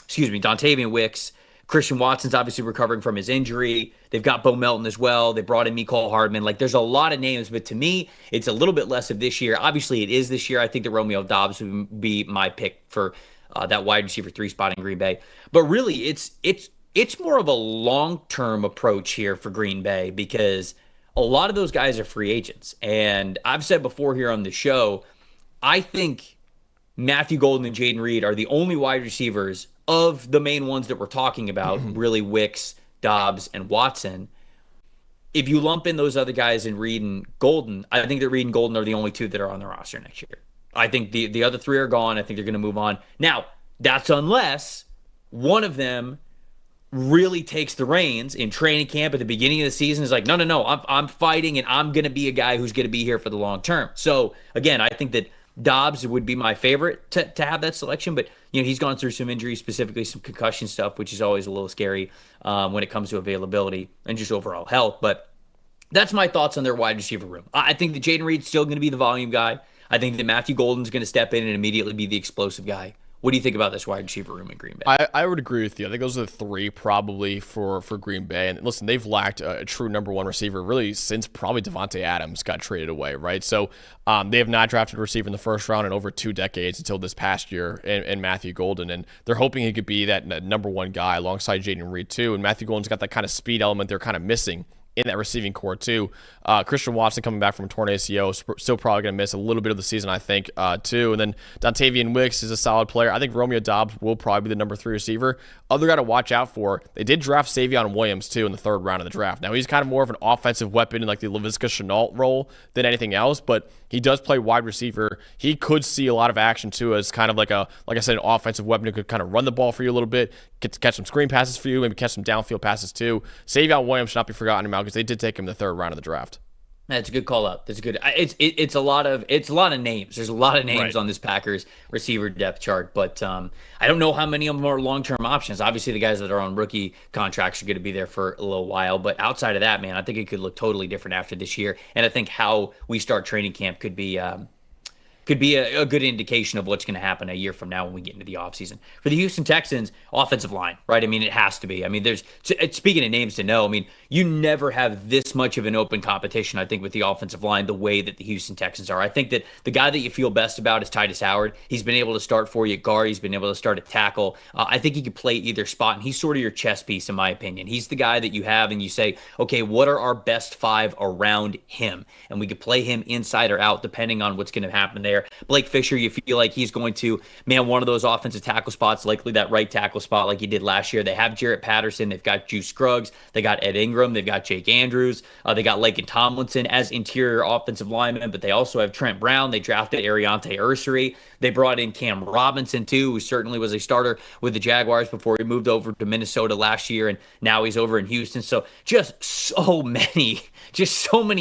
Dontavian Wicks. Christian Watson's obviously recovering from his injury. They've got Bo Melton as well. They brought in Mecole Hardman. Like, there's a lot of names, but to me, it's a little bit less of this year. Obviously, it is this year. I think that Romeo Doubs would be my pick for that wide receiver 3 spot in Green Bay. But really, it's more of a long-term approach here for Green Bay, because a lot of those guys are free agents. And I've said before here on the show, I think Matthew Golden and Jaden Reed are the only wide receivers of the main ones that we're talking about, really Wicks, Dobbs, and Watson. If you lump in those other guys in Reed and Golden, I think that Reed and Golden are the only 2 that are on the roster next year. I think the other 3 are gone. I think they're going to move on. Now, that's unless one of them really takes the reins in training camp at the beginning of the season, is like, no, I'm fighting, and I'm going to be a guy who's going to be here for the long term. So, again, I think that Dobbs would be my favorite to have that selection, but he's gone through some injuries, specifically some concussion stuff, which is always a little scary when it comes to availability and just overall health. But that's my thoughts on their wide receiver room. I think that Jaden Reed's still going to be the volume guy. I think that Matthew Golden's going to step in and immediately be the explosive guy. What do you think about this wide receiver room in Green Bay? I would agree with you. I think those are the 3 probably for Green Bay. And listen, they've lacked a true number 1 receiver really since probably Devontae Adams got traded away, right? So they have not drafted a receiver in the first round in over 2 decades until this past year in Matthew Golden. And they're hoping he could be that number 1 guy alongside Jaden Reed too. And Matthew Golden's got that kind of speed element they're kind of missing in that receiving core too. Christian Watson coming back from a torn ACL, still probably going to miss a little bit of the season, I think, too. And then Dontavian Wicks is a solid player. I think Romeo Doubs will probably be the number 3 receiver. Other guy to watch out for, they did draft Savion Williams, too, in the 3rd round of the draft. Now, he's kind of more of an offensive weapon in like the Laviska Shenault role than anything else, but he does play wide receiver. He could see a lot of action, too, as kind of like I said, an offensive weapon who could kind of run the ball for you a little bit, get to catch some screen passes for you, maybe catch some downfield passes, too. Savion Williams should not be forgotten about, because they did take him in the 3rd round of the draft. That's a good call out. That's good. It's a lot of names. There's a lot of names on this Packers receiver depth chart, but I don't know how many of them are long-term options. Obviously, the guys that are on rookie contracts are going to be there for a little while, but outside of that, man, I think it could look totally different after this year. And I think how we start training camp could be could be a good indication of what's going to happen a year from now when we get into the offseason. For the Houston Texans, offensive line, right? I mean, it has to be. I mean, speaking of names to know, I mean, you never have this much of an open competition, I think, with the offensive line the way that the Houston Texans are. I think that the guy that you feel best about is Titus Howard. He's been able to start for you at guard. He's been able to start at tackle. I think he could play either spot, and he's sort of your chess piece, in my opinion. He's the guy that you have, and you say, okay, what are our best five around him? And we could play him inside or out, depending on what's going to happen there. Blake Fisher, you feel like he's going to man one of those offensive tackle spots, likely that right tackle spot like he did last year. They have Jarrett Patterson. They've got Juice Scruggs. They got Ed Ingram. They've got Jake Andrews. They got Laken Tomlinson as interior offensive linemen, but they also have Trent Brown. They drafted Ariante Ursary. They brought in Cam Robinson, too, who certainly was a starter with the Jaguars before he moved over to Minnesota last year, and now he's over in Houston. So just so many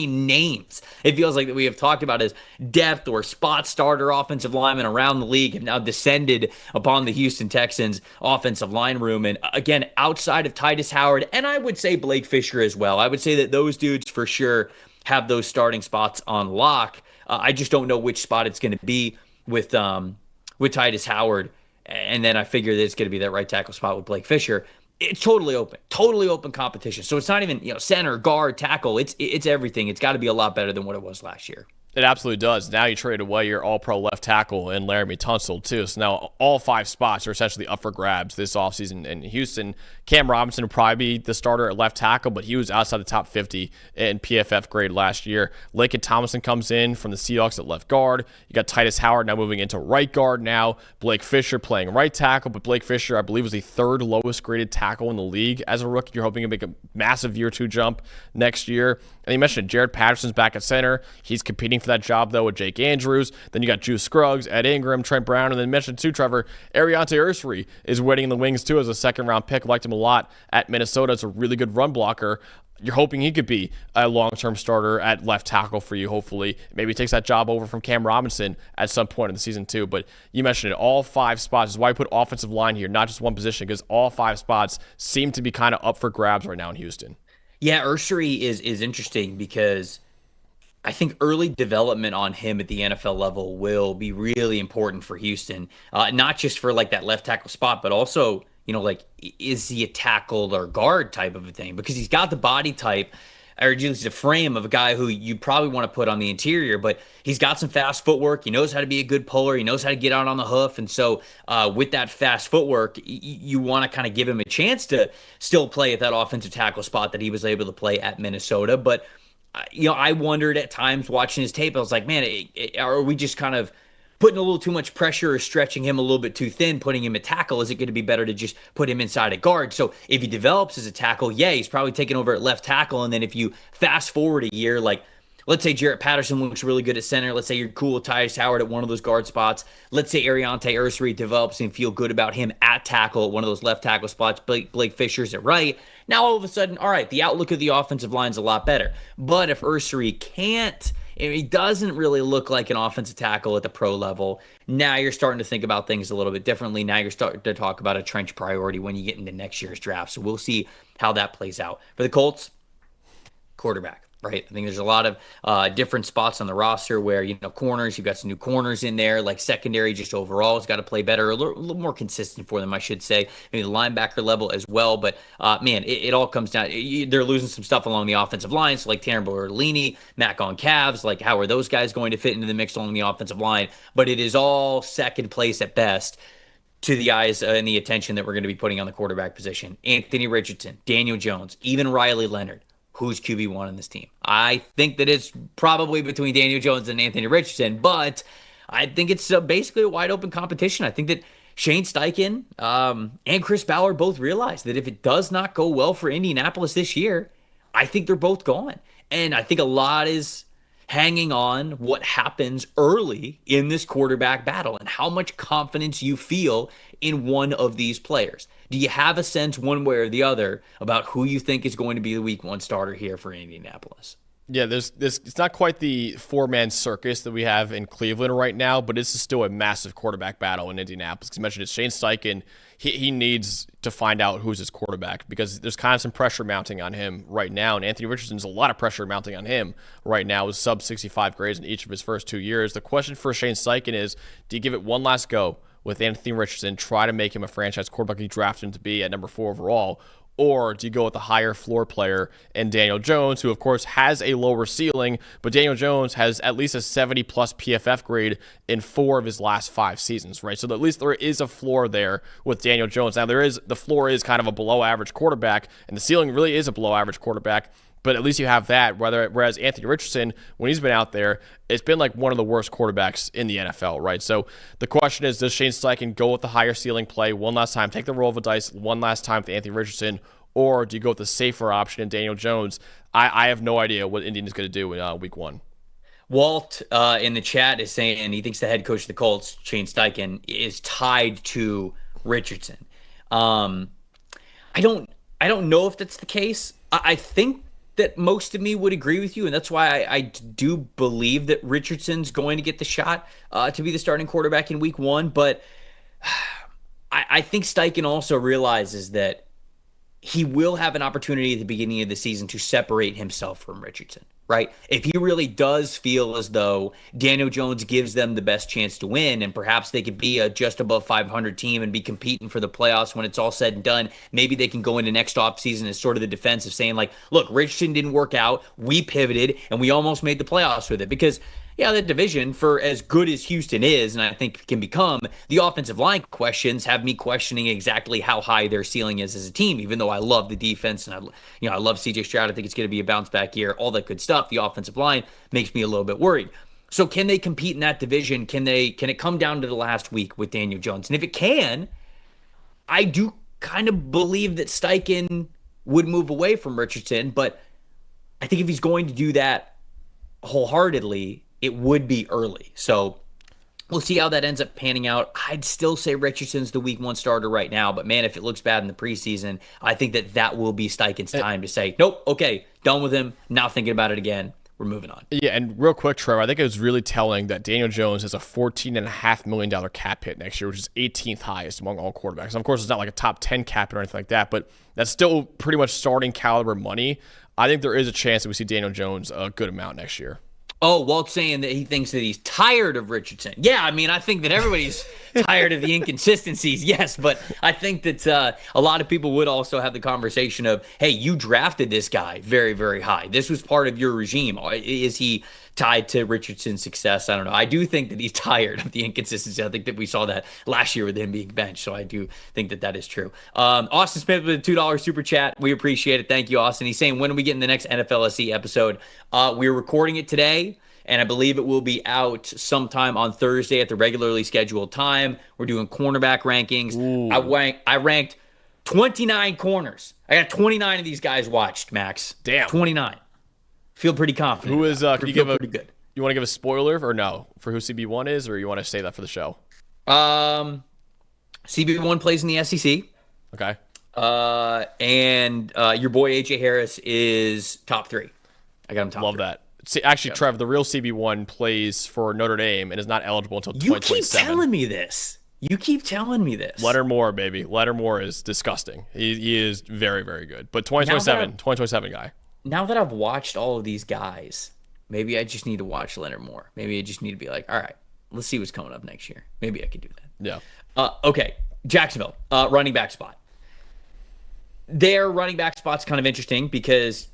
names. It feels like that we have talked about as depth or spot starter offensive linemen around the league have now descended upon the Houston Texans offensive line room. And again, outside of Titus Howard, and I would say Blake Fisher as well, I would say that those dudes for sure have those starting spots on lock. I just don't know which spot it's going to be with Titus Howard. And then I figure that it's going to be that right tackle spot with Blake Fisher. It's totally open competition. So it's not even, center, guard, tackle. It's everything. It's got to be a lot better than what it was last year. It absolutely does. Now you trade away your all-pro left tackle and Laramie Tunsil, too. So now all five spots are essentially up for grabs this offseason in Houston. Cam Robinson would probably be the starter at left tackle, but he was outside the top 50 in PFF grade last year. Laken Tomlinson comes in from the Seahawks at left guard. You got Titus Howard now moving into right guard now. Blake Fisher playing right tackle, but Blake Fisher, I believe, was the third lowest graded tackle in the league as a rookie. You're hoping to make a massive year two jump next year. And you mentioned Jared Patterson's back at center. He's competing for that job, though, with Jake Andrews. Then you got Juice Scruggs, Ed Ingram, Trent Brown, and then mentioned, too, Trevor, Ariante Ursary is waiting in the wings, too, as a second-round pick. Liked him a lot at Minnesota. It's a really good run blocker. You're hoping he could be a long-term starter at left tackle for you, hopefully. Maybe he takes that job over from Cam Robinson at some point in the season, too. But you mentioned it, all five spots. This is why I put offensive line here, not just one position, because all five spots seem to be kind of up for grabs right now in Houston. Yeah, Ursary is interesting because I think early development on him at the NFL level will be really important for Houston, not just for like that left tackle spot, but also, is he a tackle or guard type of a thing? Because he's got the body type, or just the frame of a guy who you probably want to put on the interior, but he's got some fast footwork. He knows how to be a good puller. He knows how to get out on the hoof. And so with that fast footwork, you want to kind of give him a chance to still play at that offensive tackle spot that he was able to play at Minnesota. But, I wondered at times watching his tape, I was like, man, are we just kind of putting a little too much pressure or stretching him a little bit too thin, putting him at tackle? Is it going to be better to just put him inside a guard? So if he develops as a tackle, yeah, he's probably taking over at left tackle. And then if you fast forward a year, like let's say Jarrett Patterson looks really good at center. Let's say you're cool with Titus Howard at one of those guard spots. Let's say Ariante Ursary develops and feel good about him at tackle at one of those left tackle spots. Blake Fisher's at right. Now all of a sudden, all right, the outlook of the offensive line is a lot better. But if Ursary can't, he doesn't really look like an offensive tackle at the pro level, now you're starting to think about things a little bit differently. Now you're starting to talk about a trench priority when you get into next year's draft. So we'll see how that plays out. For the Colts, quarterback. Right. I think there's a lot of different spots on the roster where, corners, you've got some new corners in there, like secondary just overall has got to play better, a little more consistent for them, I should say. Maybe the linebacker level as well. But, man, it all comes down. They're losing some stuff along the offensive line. So like Tanner Bortolini, Mac on Cavs, like how are those guys going to fit into the mix along the offensive line? But it is all second place at best to the eyes and the attention that we're going to be putting on the quarterback position. Anthony Richardson, Daniel Jones, even Riley Leonard. Who's QB1 in this team? I think that it's probably between Daniel Jones and Anthony Richardson, but I think it's basically a wide open competition. I think that Shane Steichen and Chris Ballard both realize that if it does not go well for Indianapolis this year, I think they're both gone. And I think a lot is hanging on what happens early in this quarterback battle and how much confidence you feel in one of these players. Do you have a sense one way or the other about who you think is going to be the week one starter here for Indianapolis? Yeah, it's not quite the four-man circus that we have in Cleveland right now, but this is still a massive quarterback battle in Indianapolis. As you mentioned, it's Shane Steichen. he needs to find out who's his quarterback, because there's kind of some pressure mounting on him right now. And Anthony Richardson's a lot of pressure mounting on him right now with sub 65 grades in each of his first 2 years. The question for Shane Steichen is, do you give it one last go with Anthony Richardson, try to make him a franchise quarterback you drafted him to be at number 4 overall? Or do you go with the higher floor player in Daniel Jones, who, of course, has a lower ceiling, but Daniel Jones has at least a 70-plus PFF grade in 4 of his last 5 seasons, right? So at least there is a floor there with Daniel Jones. Now, the floor is kind of a below-average quarterback, and the ceiling really is a below-average quarterback, but at least you have that. Whereas Anthony Richardson, when he's been out there, it's been like one of the worst quarterbacks in the NFL, right? So the question is, does Shane Steichen go with the higher ceiling play one last time, take the roll of the dice one last time with Anthony Richardson, or do you go with the safer option in Daniel Jones? I have no idea what Indian is going to do in week 1. Walt in the chat is saying he thinks the head coach of the Colts, Shane Steichen, is tied to Richardson. I don't know if that's the case. I think that most of me would agree with you, and that's why I do believe that Richardson's going to get the shot to be the starting quarterback in week 1. But I think Steichen also realizes that he will have an opportunity at the beginning of the season to separate himself from Richardson, right? If he really does feel as though Daniel Jones gives them the best chance to win, and perhaps they could be a just above 500 team and be competing for the playoffs when it's all said and done, maybe they can go into next offseason as sort of the defense of saying, like, look, Richardson didn't work out, we pivoted, and we almost made the playoffs with it. Because yeah, the division, for as good as Houston is, and I think can become, the offensive line questions have me questioning exactly how high their ceiling is as a team, even though I love the defense and I love CJ Stroud. I think it's going to be a bounce back year, all that good stuff. The offensive line makes me a little bit worried. So can they compete in that division? Can it come down to the last week with Daniel Jones? And if it can, I do kind of believe that Steichen would move away from Richardson, but I think if he's going to do that wholeheartedly, it would be early. So we'll see how that ends up panning out. I'd still say Richardson's the week 1 starter right now, but man, if it looks bad in the preseason, I think that will be Steichen's time to say, nope, okay, done with him, not thinking about it again. We're moving on. Yeah, and real quick, Trevor, I think it was really telling that Daniel Jones has a $14.5 million cap hit next year, which is 18th highest among all quarterbacks. And of course, it's not like a top 10 cap hit or anything like that, but that's still pretty much starting caliber money. I think there is a chance that we see Daniel Jones a good amount next year. Oh, Walt's saying that he thinks that he's tired of Richardson. Yeah, I mean, I think that everybody's tired of the inconsistencies, yes, but I think that a lot of people would also have the conversation of, hey, you drafted this guy very, very high. This was part of your regime. Is he tied to Richardson's success? I don't know. I do think that he's tired of the inconsistency. I think that we saw that last year with him being benched, so I do think that is true. Austin Smith with a $2 super chat. We appreciate it. Thank you, Austin. He's saying, when are we getting the next NFLSC episode? We're recording it today, and I believe it will be out sometime on Thursday at the regularly scheduled time. We're doing cornerback rankings. Ooh. I ranked 29 corners. I got 29 of these guys watched, Max. Damn. 29. Feel pretty confident. Who is? Can you give pretty good. You want to give a spoiler or no for who CB1 is, or you want to say that for the show? CB1 plays in the SEC. Okay. And your boy AJ Harris is top 3. I got him top 3. Love that. See, actually, Trevor, the real CB1 plays for Notre Dame and is not eligible until 2027. You keep telling me this. Leonard Moore, baby. Leonard Moore is disgusting. He is very, very good. But 2027 guy. Now that I've watched all of these guys, maybe I just need to watch Leonard Moore. Maybe I just need to be like, all right, let's see what's coming up next year. Maybe I could do that. Yeah. Okay. Jacksonville, running back spot. Their running back spot's kind of interesting because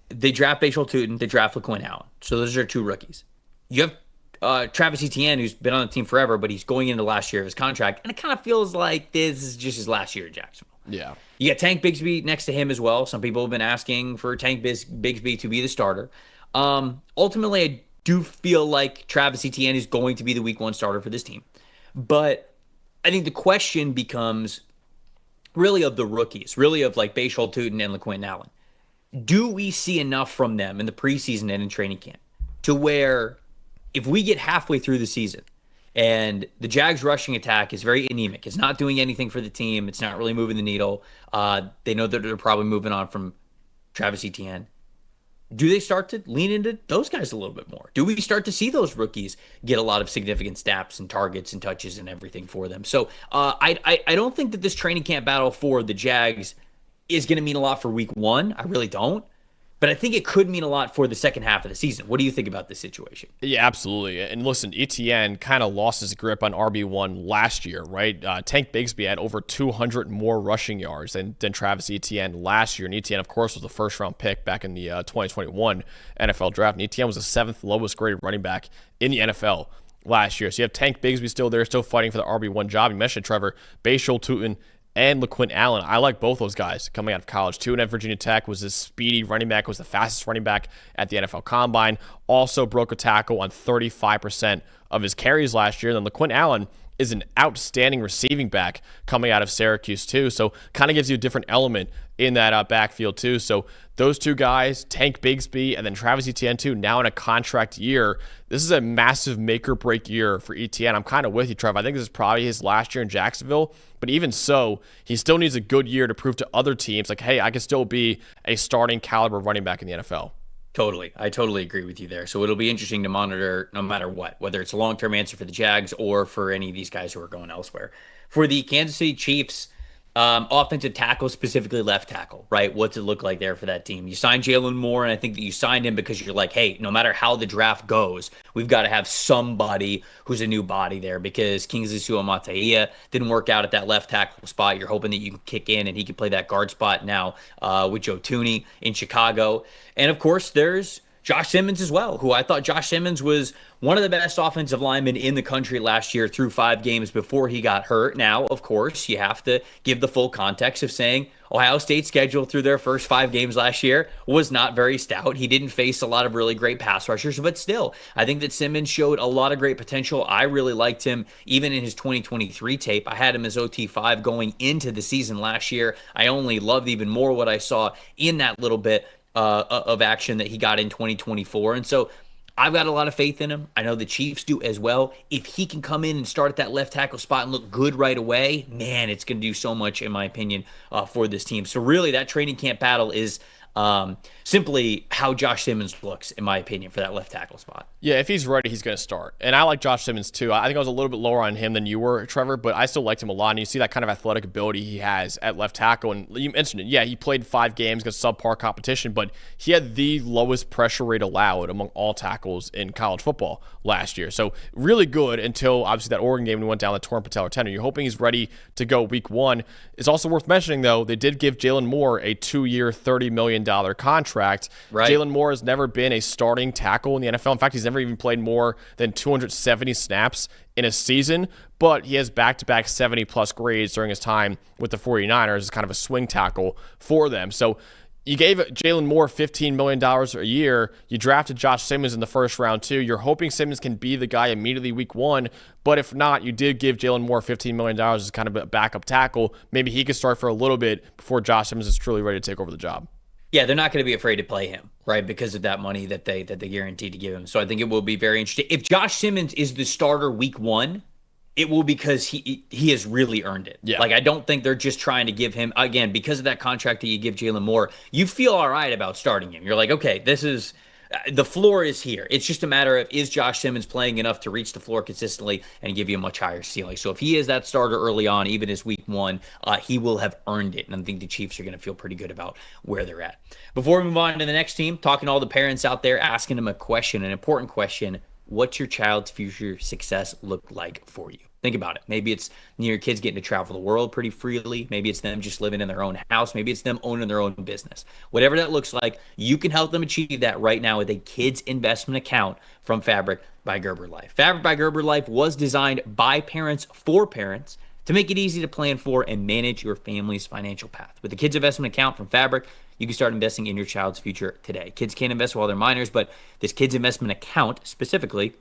they draft Bashal Tutin, they draft LaQuinn Allen. So those are 2 rookies. You have Travis Etienne, who's been on the team forever, but he's going into the last year of his contract, and it kind of feels like this is just his last year at Jacksonville. Yeah. You got Tank Bigsby next to him as well. Some people have been asking for Tank Bigsby to be the starter. Ultimately, I do feel like Travis Etienne is going to be the week 1 starter for this team. But I think the question becomes really of the rookies, really of like Bashal Tutin and LaQuinn Allen. Do we see enough from them in the preseason and in training camp to where if we get halfway through the season and the Jags rushing attack is very anemic, it's not doing anything for the team, it's not really moving the needle, they know that they're probably moving on from Travis Etienne. do they start to lean into those guys a little bit more? Do we start to see those rookies get a lot of significant snaps and targets and touches and everything for them? So I don't think that this training camp battle for the Jags is going to mean a lot for week one. I really don't. But I think it could mean a lot for the second half of the season. What do you think about this situation? Yeah, absolutely. And listen, Etienne kind of lost his grip on RB1 last year, right? Tank Bigsby had over 200 more rushing yards than Travis Etienne last year. And Etienne, of course, was the first-round pick back in the 2021 NFL draft. And Etienne was the seventh lowest-graded running back in the NFL last year. So you have Tank Bigsby still there, still fighting for the RB1 job. You mentioned Trevor, Bashal Tutin, and LaQuint Allen. I like both those guys coming out of college. Tutin at Virginia Tech was this speedy running back, was the fastest running back at the NFL Combine. Also broke a tackle on 35% of his carries last year. And then LaQuint Allen is an outstanding receiving back coming out of Syracuse too. So kind of gives you a different element in that backfield too. So those two guys, Tank Bigsby and then Travis Etienne too, now in a contract year. This is a massive make or break year for Etienne. I'm kind of with you, Trev. I think this is probably his last year in Jacksonville. But even so, he still needs a good year to prove to other teams like, hey, I can still be a starting caliber running back in the NFL. Totally. I totally agree with you there. So it'll be interesting to monitor no matter what, whether it's a long-term answer for the Jags or for any of these guys who are going elsewhere. For the Kansas City Chiefs, offensive tackle, specifically left tackle, right? What's it look like there for that team? You signed Jalen Moore, and I think that you signed him because you're like, hey, no matter how the draft goes, we've got to have somebody who's a new body there because Kingsley Suamataia didn't work out at that left tackle spot. You're hoping that you can kick in and he can play that guard spot now with Joe Thuney in Chicago. And, of course, there's Josh Simmons as well, who I thought Josh Simmons was one of the best offensive linemen in the country last year through 5 games before he got hurt. Now, of course, you have to give the full context of saying Ohio State's schedule through their first 5 games last year was not very stout. He didn't face a lot of really great pass rushers, but still, I think that Simmons showed a lot of great potential. I really liked him even in his 2023 tape. I had him as OT5 going into the season last year. I only loved even more what I saw in that little bit of action that he got in 2024. And so I've got a lot of faith in him. I know the Chiefs do as well. If he can come in and start at that left tackle spot and look good right away, man, it's going to do so much, in my opinion, for this team. So really, that training camp battle is simply how Josh Simmons looks, in my opinion, for that left tackle spot. Yeah, if he's ready, he's going to start. And I like Josh Simmons too. I think I was a little bit lower on him than you were, Trevor, but I still liked him a lot. And you see that kind of athletic ability he has at left tackle. And you mentioned it. Yeah, he played 5 games against subpar competition, but he had the lowest pressure rate allowed among all tackles in college football last year. So really good until obviously that Oregon game when he went down the torn patellar tendon. You're hoping he's ready to go week 1. It's also worth mentioning, though, they did give Jalen Moore a 2-year, $30 million contract. Right. Jalen Moore has never been a starting tackle in the NFL. In fact, he's never even played more than 270 snaps in a season, but he has back-to-back 70-plus grades during his time with the 49ers as kind of a swing tackle for them. So you gave Jalen Moore $15 million a year. You drafted Josh Simmons in the first round, too. You're hoping Simmons can be the guy immediately week 1, but if not, you did give Jalen Moore $15 million as kind of a backup tackle. Maybe he could start for a little bit before Josh Simmons is truly ready to take over the job. Yeah, they're not going to be afraid to play him, right, because of that money that they guaranteed to give him. So I think it will be very interesting. If Josh Simmons is the starter week 1, it will because he has really earned it. Yeah. Like, I don't think they're just trying to give him, again, because of that contract that you give Jalen Moore, you feel all right about starting him. You're like, okay, this is the floor is here. It's just a matter of, is Josh Simmons playing enough to reach the floor consistently and give you a much higher ceiling? So if he is that starter early on, even as week 1, he will have earned it. And I think the Chiefs are going to feel pretty good about where they're at. Before we move on to the next team, talking to all the parents out there, asking them a question, an important question. What's your child's future success look like for you? Think about it. Maybe it's your kids getting to travel the world pretty freely. Maybe it's them just living in their own house. Maybe it's them owning their own business. Whatever that looks like, you can help them achieve that right now with a kids investment account from Fabric by Gerber Life. Fabric by Gerber Life was designed by parents for parents to make it easy to plan for and manage your family's financial path. With the kids investment account from Fabric, you can start investing in your child's future today. Kids can't invest while they're minors, but this kids investment account specifically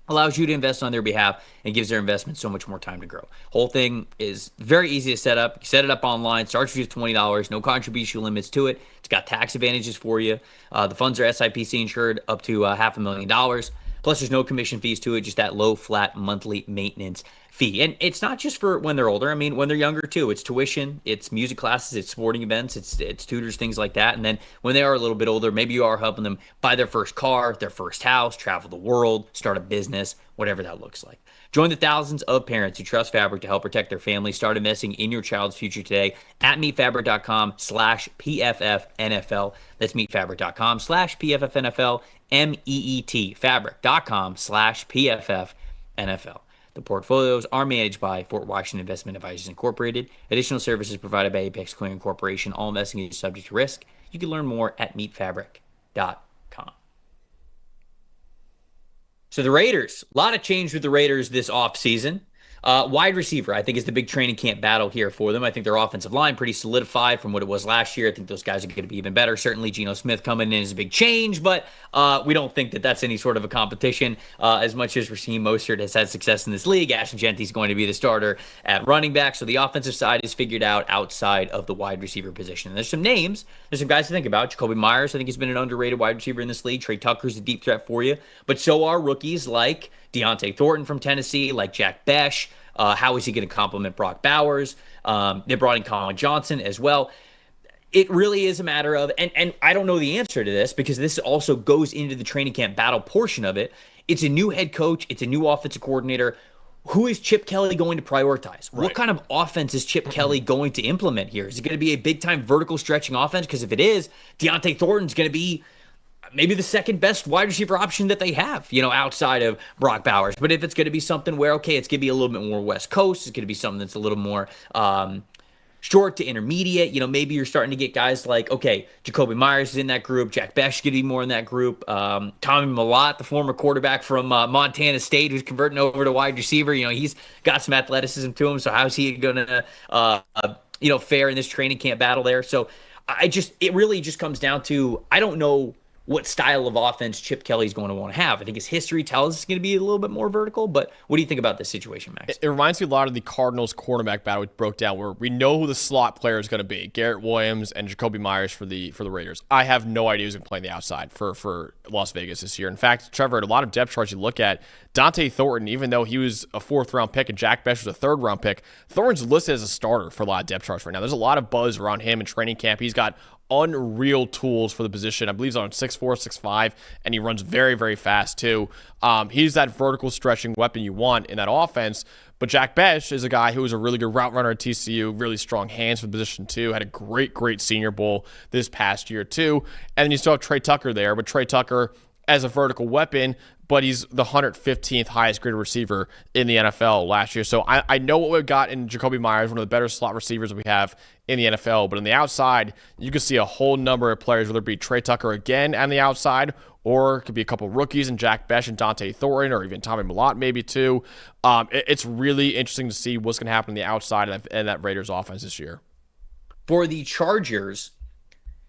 allows you to invest on their behalf and gives their investment so much more time to grow. Whole thing is very easy to set up. You set it up online, starts with $20, no contribution limits to it. It's got tax advantages for you. The funds are SIPC insured up to $500,000. Plus, there's no commission fees to it, just that low, flat monthly maintenance fee. And it's not just for when they're older. I mean, when they're younger too, it's tuition, it's music classes, it's sporting events, it's tutors, things like that. And then when they are a little bit older, maybe you are helping them buy their first car, their first house, travel the world, start a business, whatever that looks like. Join the thousands of parents who trust Fabric to help protect their family. Start investing in your child's future today at meetfabric.com/PFFNFL. That's meetfabric.com/PFFNFL. MEET fabric.com/PFFNFL. The portfolios are managed by Fort Washington Investment Advisors Incorporated. Additional services provided by Apex Clearing Corporation. All investing is subject to risk. You can learn more at meetfabric.com. So the Raiders, a lot of change with the Raiders this offseason. Wide receiver, I think, is the big training camp battle here for them. I think their offensive line pretty solidified from what it was last year. I think those guys are going to be even better. Certainly, Geno Smith coming in is a big change, but we don't think that that's any sort of a competition. As much as Raheem Mostert has had success in this league, Ashton Genty is going to be the starter at running back. So the offensive side is figured out outside of the wide receiver position. And there's some names. There's some guys to think about. Jacoby Myers, I think, has been an underrated wide receiver in this league. Trey Tucker's a deep threat for you. But so are rookies like Deontay Thornton from Tennessee, like Jack Besh. How is he going to complement Brock Bowers? They brought in Colin Johnson as well. It really is a matter of, and I don't know the answer to this because this also goes into the training camp battle portion of it. It's a new head coach. It's a new offensive coordinator. Who is Chip Kelly going to prioritize? Right. What kind of offense is Chip Kelly going to implement here? Is it going to be a big-time vertical stretching offense? Because if it is, Deontay Thornton's going to be maybe the second best wide receiver option that they have, outside of Brock Bowers. But if it's going to be something where, okay, it's going to be a little bit more West Coast, it's going to be something that's a little more short to intermediate, maybe you're starting to get guys like, okay, Jacoby Myers is in that group, Jack Besh is going to be more in that group, Tommy Mellott, the former quarterback from Montana State who's converting over to wide receiver, he's got some athleticism to him, so how's he going to, fare in this training camp battle there? So it really just comes down to, I don't know what style of offense Chip Kelly's going to want to have. I think his history tells us it's going to be a little bit more vertical, but what do you think about this situation, Max? It reminds me a lot of the Cardinals cornerback battle we broke down where we know who the slot player is going to be, Garrett Williams and Jacoby Myers for the Raiders. I have no idea who's going to play on the outside for Las Vegas this year. In fact, Trevor, a lot of depth charts you look at, Dante Thornton, even though he was a 4th-round pick and Jack Besh was a 3rd-round pick, Thornton's listed as a starter for a lot of depth charts right now. There's a lot of buzz around him in training camp. He's got unreal tools for the position. I believe he's on 6'4", 6'5", and he runs very, very fast too. He's that vertical stretching weapon you want in that offense. But Jack Besh is a guy who was a really good route runner at TCU, really strong hands for the position too, had a great Senior Bowl this past year too. And then you still have Trey Tucker there, but Trey Tucker as a vertical weapon, but he's the 115th highest graded receiver in the NFL last year. So I know what we've got in Jacoby Myers, one of the better slot receivers we have in the NFL. But on the outside, you can see a whole number of players, whether it be Trey Tucker again on the outside, or it could be a couple of rookies and Jack Besh and Dante Thornton, or even Tommy Mellott maybe too. It's really interesting to see what's going to happen on the outside and that Raiders offense this year. For the Chargers,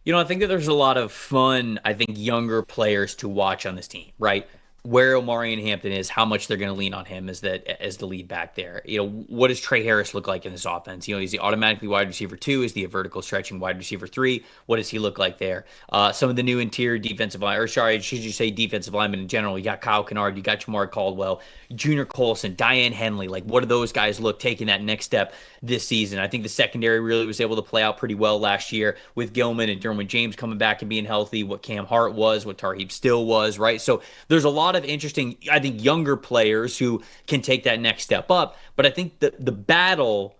I think that there's a lot of fun, younger players to watch on this team, right? Where Omarion Hampton is, how much they're going to lean on him as the lead back there. What does Trey Harris look like in this offense? Is he automatically wide receiver 2? Is he a vertical stretching wide receiver 3? What does he look like there? Some of the new interior defensive line, or sorry, should you say defensive linemen in general? You got Kyle Kennard, you got Jamar Caldwell, Junior Colson, Diane Henley. Like, what do those guys look taking that next step this season? I think the secondary really was able to play out pretty well last year with Gilman and Derwin James coming back and being healthy, what Cam Hart was, what Tarheeb Still was, right? So there's a lot of interesting, younger players who can take that next step up. But I think the battle,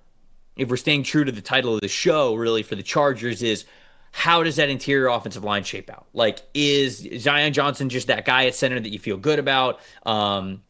if we're staying true to the title of the show, really for the Chargers, is how does that interior offensive line shape out? Like, is Zion Johnson just that guy at center that you feel good about?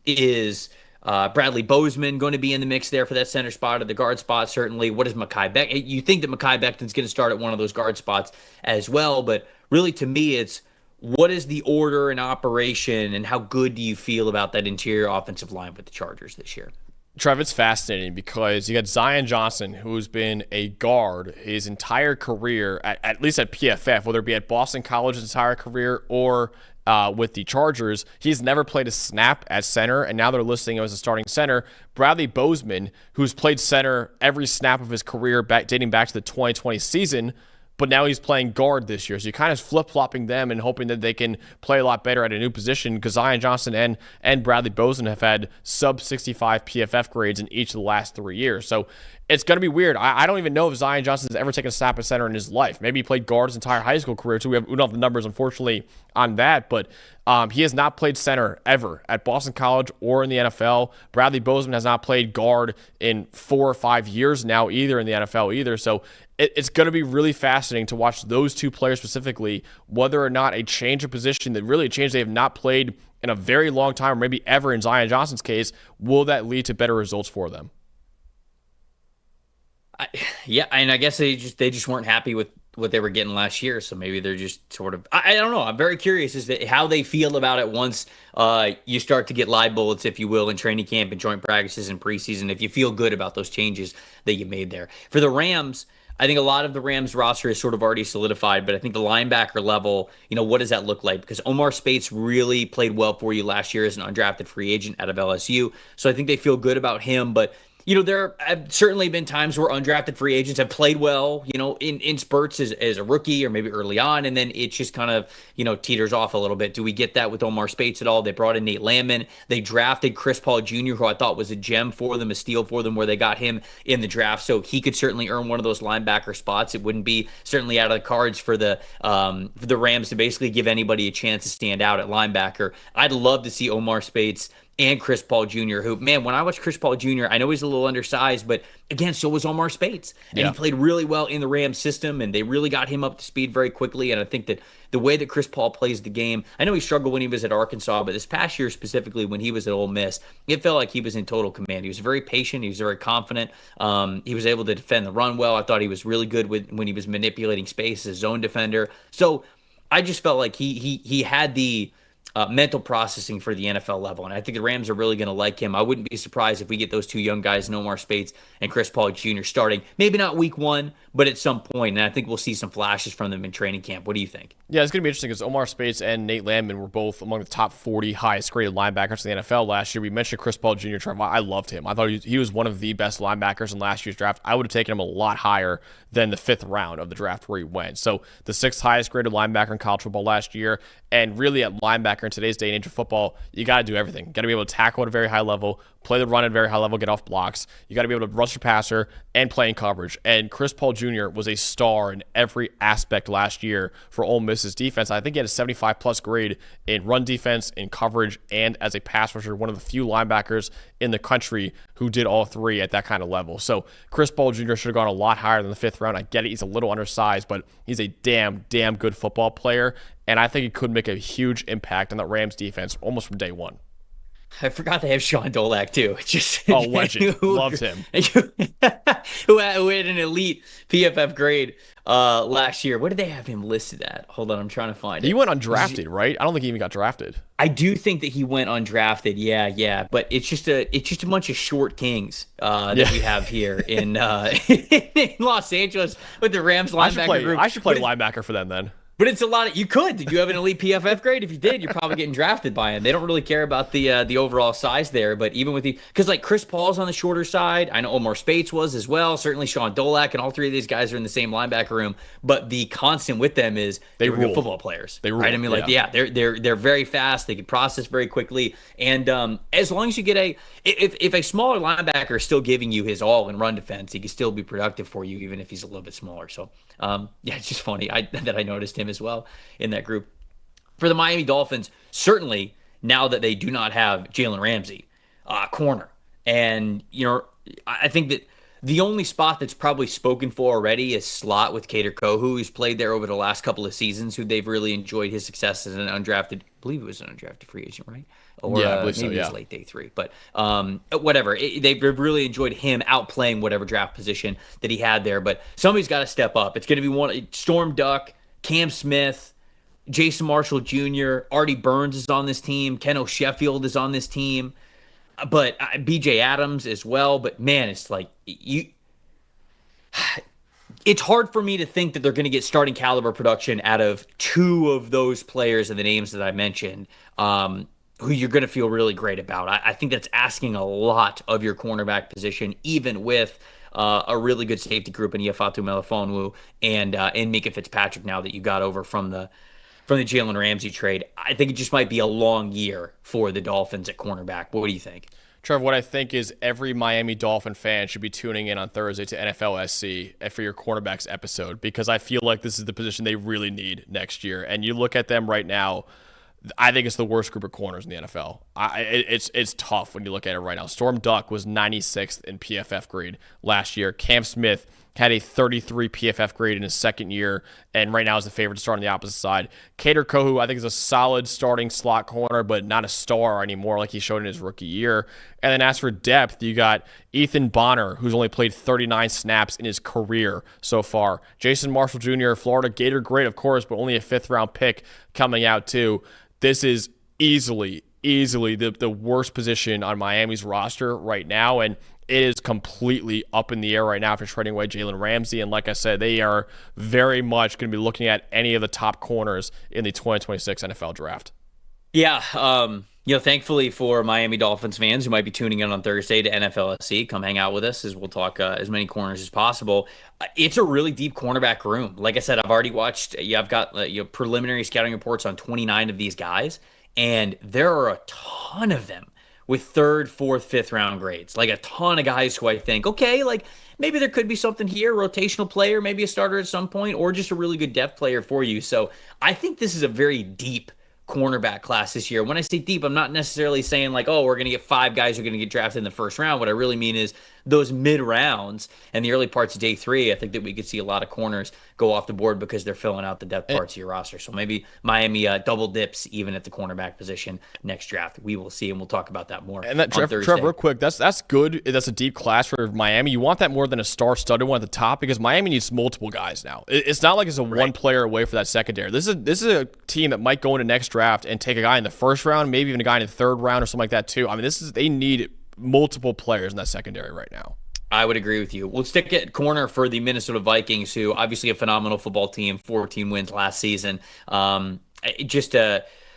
Is Bradley Bozeman going to be in the mix there for that center spot or the guard spot? Certainly. What is Mekhi Becton? You think that Mekhi Becton's going to start at one of those guard spots as well, but really to me it's what is the order and operation and how good do you feel about that interior offensive line with the Chargers this year? Trev, it's fascinating because you got Zion Johnson, who's been a guard his entire career, at least at PFF, whether it be at Boston College his entire career or with the Chargers. He's never played a snap at center, and now they're listing him as a starting center. Bradley Bozeman, who's played center every snap of his career dating back to the 2020 season, but now he's playing guard this year. So you're kind of flip-flopping them and hoping that they can play a lot better at a new position, because Zion Johnson and Bradley Bozeman have had sub-65 PFF grades in each of the last 3 years. So it's going to be weird. I don't even know if Zion Johnson's ever taken a snap at center in his life. Maybe he played guard his entire high school career, too. We don't have the numbers, unfortunately, on that, but he has not played center ever at Boston College or in the NFL. Bradley Bozeman has not played guard in 4 or 5 years now either in the NFL either. So it's going to be really fascinating to watch those two players specifically, whether or not a change of position, that really a change they have not played in a very long time, or maybe ever in Zion Johnson's case, will that lead to better results for them? Yeah, and I guess they just weren't happy with what they were getting last year, so maybe they're just sort of, I don't know. I'm very curious as to how they feel about it once you start to get live bullets, if you will, in training camp and joint practices and preseason, if you feel good about those changes that you made there. For the Rams, I think a lot of the Rams roster is sort of already solidified, but I think the linebacker level, what does that look like? Because Omar Speights really played well for you last year as an undrafted free agent out of LSU, so I think they feel good about him, but there have certainly been times where undrafted free agents have played well, in spurts as a rookie or maybe early on, and then it just kind of, teeters off a little bit. Do we get that with Omar Speights at all? They brought in Nate Landman. They drafted Chris Paul Jr., who I thought was a gem for them, a steal for them, where they got him in the draft. So he could certainly earn one of those linebacker spots. It wouldn't be certainly out of the cards for the Rams to basically give anybody a chance to stand out at linebacker. I'd love to see Omar Speights and Chris Paul Jr., who, man, when I watch Chris Paul Jr., I know he's a little undersized, but again, so was Omar Speights. And he played really well in the Rams system, and they really got him up to speed very quickly. And I think that the way that Chris Paul plays the game, I know he struggled when he was at Arkansas, but this past year specifically when he was at Ole Miss, it felt like he was in total command. He was very patient. He was very confident. He was able to defend the run well. I thought he was really good when he was manipulating space as a zone defender. So I just felt like he had the mental processing for the NFL level. And I think the Rams are really going to like him. I wouldn't be surprised if we get those two young guys, Omar Speights and Chris Paul Jr., starting. Maybe not week one, but at some point. And I think we'll see some flashes from them in training camp. What do you think? Yeah, it's going to be interesting because Omar Speights and Nate Landman were both among the top 40 highest graded linebackers in the NFL last year. We mentioned Chris Paul Jr., Trevor. I loved him. I thought he was one of the best linebackers in last year's draft. I would have taken him a lot higher than the 5th round of the draft where he went. So the 6th highest graded linebacker in college football last year. And really at linebacker in today's day and age of football, you got to do everything. You got to be able to tackle at a very high level, play the run at a very high level, get off blocks. You got to be able to rush your passer and play in coverage. And Chris Paul Jr. was a star in every aspect last year for Ole Miss's defense. I think he had a 75-plus grade in run defense, in coverage, and as a pass rusher, one of the few linebackers in the country who did all three at that kind of level. So Chris Paul Jr. should have gone a lot higher than the 5th round. I get it. He's a little undersized, but he's a damn good football player. And I think he could make a huge impact on the Rams defense almost from day one. I forgot they have Sean Dolak too. Just legend. Loved him. who had an elite PFF grade last year. What did they have him listed at? Hold on, I'm trying to find it. He went undrafted, right? I don't think he even got drafted. I do think that he went undrafted. Yeah. But it's just a bunch of short kings that we have here in in Los Angeles with the Rams linebacker group. I should play linebacker for them then. But it's a lot of, you could. Did you have an elite PFF grade? If you did, you're probably getting drafted by him. They don't really care about the overall size there. But even with because like Chris Paul's on the shorter side, I know Omar Speights was as well. Certainly Sean Dolak, and all three of these guys are in the same linebacker room. But the constant with them is they were good football players. They rule, right? I mean, they're very fast. They can process very quickly. And as long as you get if a smaller linebacker is still giving you his all in run defense, he can still be productive for you, even if he's a little bit smaller. So it's just funny that I noticed him as well in that group. For the Miami Dolphins, certainly now that they do not have Jalen Ramsey, corner. And, I think that the only spot that's probably spoken for already is slot with Kader Kohu, who's played there over the last couple of seasons, who they've really enjoyed his success as an undrafted, I believe it was an undrafted free agent, right? Or I believe maybe so, it was late day 3. But whatever. They've really enjoyed him outplaying whatever draft position that he had there. But somebody's got to step up. It's going to be Storm Duck, Cam Smith, Jason Marshall Jr., Artie Burns is on this team, Keno Sheffield is on this team, but BJ Adams as well. But man, it's like it's hard for me to think that they're going to get starting caliber production out of 2 of those players and the names that I mentioned, who you're going to feel really great about. I think that's asking a lot of your cornerback position, even with a really good safety group in Ifeatu Melifonwu and Mika Fitzpatrick now that you got over from the Jalen Ramsey trade. I think it just might be a long year for the Dolphins at cornerback. What do you think? Trevor, what I think is every Miami Dolphin fan should be tuning in on Thursday to NFL SC for your cornerbacks episode, because I feel like this is the position they really need next year. And you look at them right now, I think it's the worst group of corners in the NFL. It's tough when you look at it right now. Storm Duck was 96th in PFF grade last year. Cam Smith had a 33 PFF grade in his second year, and right now is the favorite to start on the opposite side. Kader Kohu, I think, is a solid starting slot corner, but not a star anymore like he showed in his rookie year. And then as for depth, you got Ethan Bonner, who's only played 39 snaps in his career so far. Jason Marshall Jr., Florida Gator great, of course, but only a fifth-round pick coming out too. This is easily the worst position on Miami's roster right now, and it is completely up in the air right now after trading away Jalen Ramsey. And like I said, they are very much going to be looking at any of the top corners in the 2026 NFL draft. Yeah, thankfully for Miami Dolphins fans who might be tuning in on Thursday to NFLSC, come hang out with us as we'll talk as many corners as possible. It's a really deep cornerback room. Like I said, I've already watched. I've got preliminary scouting reports on 29 of these guys, and there are a ton of them with third, fourth, fifth round grades. Like a ton of guys who I think, okay, like maybe there could be something here, rotational player, maybe a starter at some point, or just a really good depth player for you. So I think this is a very deep cornerback class this year. When I say deep, I'm not necessarily saying like, oh, we're going to get 5 guys who are going to get drafted in the first round. What I really mean is those mid rounds and the early parts of day 3, I think that we could see a lot of corners go off the board because they're filling out the depth parts of your roster. So maybe Miami double dips even at the cornerback position next draft. We will see, and we'll talk about that more. And that Trevor, real quick, that's good. That's a deep class for Miami. You want that more than a star-studded one at the top because Miami needs multiple guys now. It's not like it's a one player away for that secondary. This is a team that might go into next draft and take a guy in the first round, maybe even a guy in the third round or something like that too. I mean, they need multiple players in that secondary right now. I would agree with you. We'll stick at corner for the Minnesota Vikings, who obviously a phenomenal football team, 14 wins last season. Just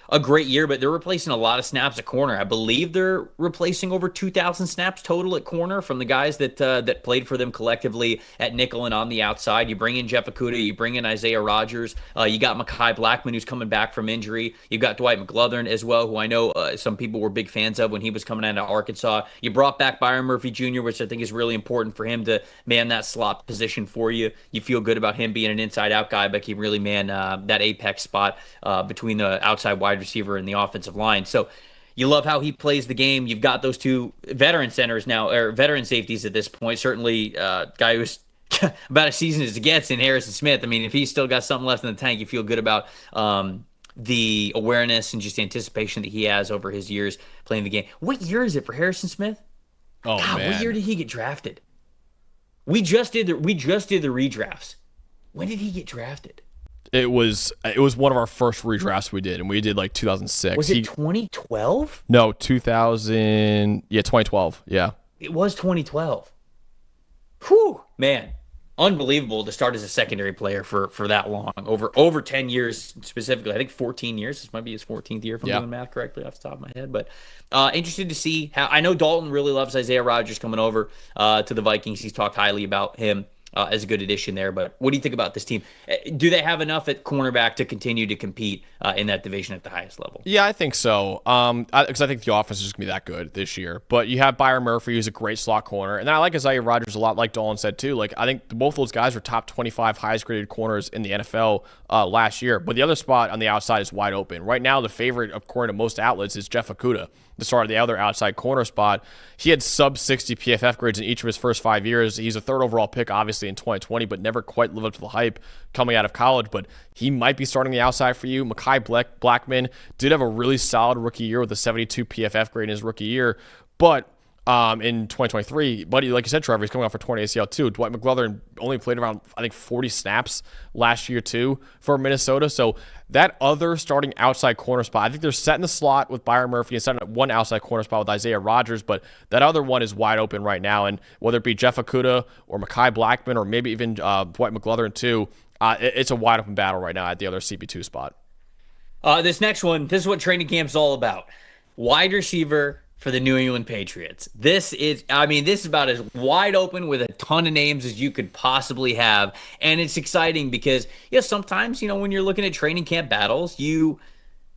a great year, but they're replacing a lot of snaps at corner. I believe they're replacing over 2,000 snaps total at corner from the guys that played for them collectively at nickel and on the outside. You bring in Jeff Okudah, you bring in Isaiah Rodgers, you got Mekhi Blackmon, who's coming back from injury. You've got Dwight McGlothern as well, who I know some people were big fans of when he was coming out of Arkansas. You brought back Byron Murphy Jr., which I think is really important for him to man that slot position for you. You feel good about him being an inside-out guy, but he can really man that apex spot between the outside wide receiver and the offensive line. So you love how he plays the game. You've got those 2 veteran centers now, or veteran safeties at this point. Certainly guy who's about as seasoned as it gets in Harrison Smith. I mean, if he's still got something left in the tank, you feel good about the awareness and just anticipation that he has over his years playing the game. What year is it for Harrison Smith? Oh, God, man. What year did he get drafted? We just did the redrafts. When did he get drafted? It was one of our first redrafts we did, and we did like 2006. Was it 2012? No, 2000. Yeah, 2012. Yeah. It was 2012. Whew, man. Unbelievable to start as a secondary player for that long. Over 10 years specifically. I think 14 years. This might be his 14th year if I'm doing math correctly off the top of my head. But interested to see how. I know Dalton really loves Isaiah Rodgers coming over to the Vikings. He's talked highly about him as a good addition there. But what do you think about this team? Do they have enough at cornerback to continue to compete in that division at the highest level? Yeah, I think so. Because I think the offense is going to be that good this year. But you have Byron Murphy, who's a great slot corner. And then I like Isaiah Rodgers a lot, like Dolan said too. Like, I think both those guys were top 25 highest graded corners in the NFL last year. But the other spot on the outside is wide open. Right now, the favorite, according to most outlets, is Jeff Okudah, the start of the other outside corner spot. He had sub 60 PFF grades in each of his first 5 years. He's a third overall pick, obviously, in 2020, but never quite lived up to the hype coming out of college. But he might be starting the outside for you. Mekhi Blackmon did have a really solid rookie year with a 72 PFF grade in his rookie year. But in 2023, buddy, like you said, Trevor, he's coming off for 20 ACL too. Dwight McGlothern only played around, I think, 40 snaps last year too for Minnesota. So that other starting outside corner spot, I think they're setting the slot with Byron Murphy and setting one outside corner spot with Isaiah Rodgers, but that other one is wide open right now. And whether it be Jeff Okudah or Mekhi Blackmon or maybe even Dwight McGlothern too, it's a wide open battle right now at the other CB2 spot. This next one, this is what training camp's all about. Wide receiver for the New England Patriots. This is about as wide open with a ton of names as you could possibly have. And it's exciting because, sometimes, when you're looking at training camp battles, you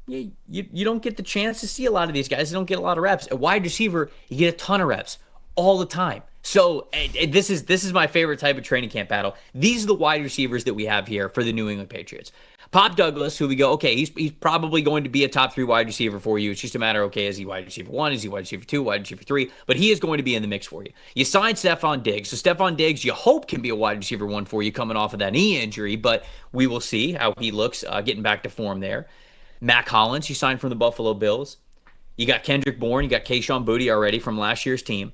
don't get the chance to see a lot of these guys. They don't get a lot of reps. At wide receiver, you get a ton of reps all the time. So this is my favorite type of training camp battle. These are the wide receivers that we have here for the New England Patriots. Pop Douglas, who we go, okay, he's probably going to be a top 3 wide receiver for you. It's just a matter, okay, is he wide receiver 1? Is he wide receiver 2? Wide receiver 3? But he is going to be in the mix for you. You signed Stephon Diggs. So Stephon Diggs, you hope, can be a wide receiver 1 for you coming off of that knee injury, but we will see how he looks getting back to form there. Mac Hollins, you signed from the Buffalo Bills. You got Kendrick Bourne. You got Kayshon Boutte already from last year's team.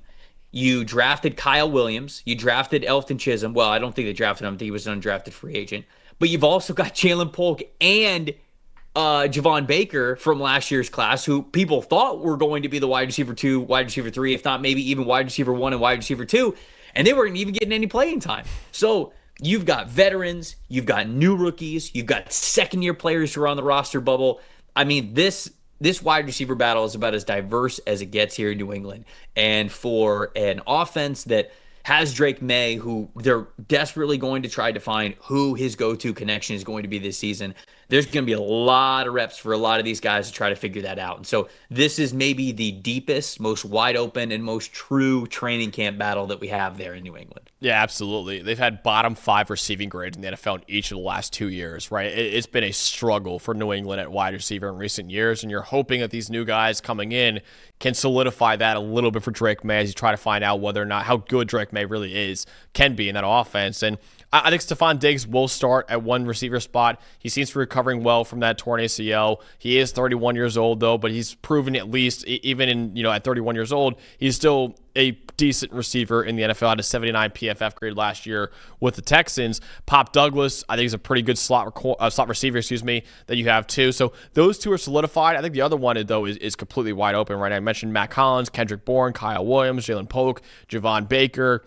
You drafted Kyle Williams. You drafted Elfton Chisholm. Well, I don't think they drafted him. I think he was an undrafted free agent. But you've also got Jalen Polk and Javon Baker from last year's class, who people thought were going to be the wide receiver 2, wide receiver 3, if not maybe even wide receiver 1 and wide receiver 2. And they weren't even getting any playing time. So you've got veterans. You've got new rookies. You've got second-year players who are on the roster bubble. I mean, this wide receiver battle is about as diverse as it gets here in New England. And for an offense that has Drake May, who they're desperately going to try to find who his go-to connection is going to be this season, there's going to be a lot of reps for a lot of these guys to try to figure that out. And so this is maybe the deepest, most wide open, and most true training camp battle that we have there in New England. Yeah, absolutely. They've had bottom 5 receiving grades in the NFL in each of the last 2 years, right? It's been a struggle for New England at wide receiver in recent years, and you're hoping that these new guys coming in can solidify that a little bit for Drake May as you try to find out whether or not how good Drake May really can be in that offense. And I think Stephon Diggs will start at one receiver spot. He seems to be recovering well from that torn ACL. He is 31 years old, though, but he's proven at least, even in at 31 years old, he's still a decent receiver in the NFL. Had a 79 PFF grade last year with the Texans. Pop Douglas, I think, is a pretty good slot receiver, that you have too. So those two are solidified. I think the other one, though, is completely wide open right now. I mentioned Mac Hollins, Kendrick Bourne, Kyle Williams, Jalen Polk, Javon Baker.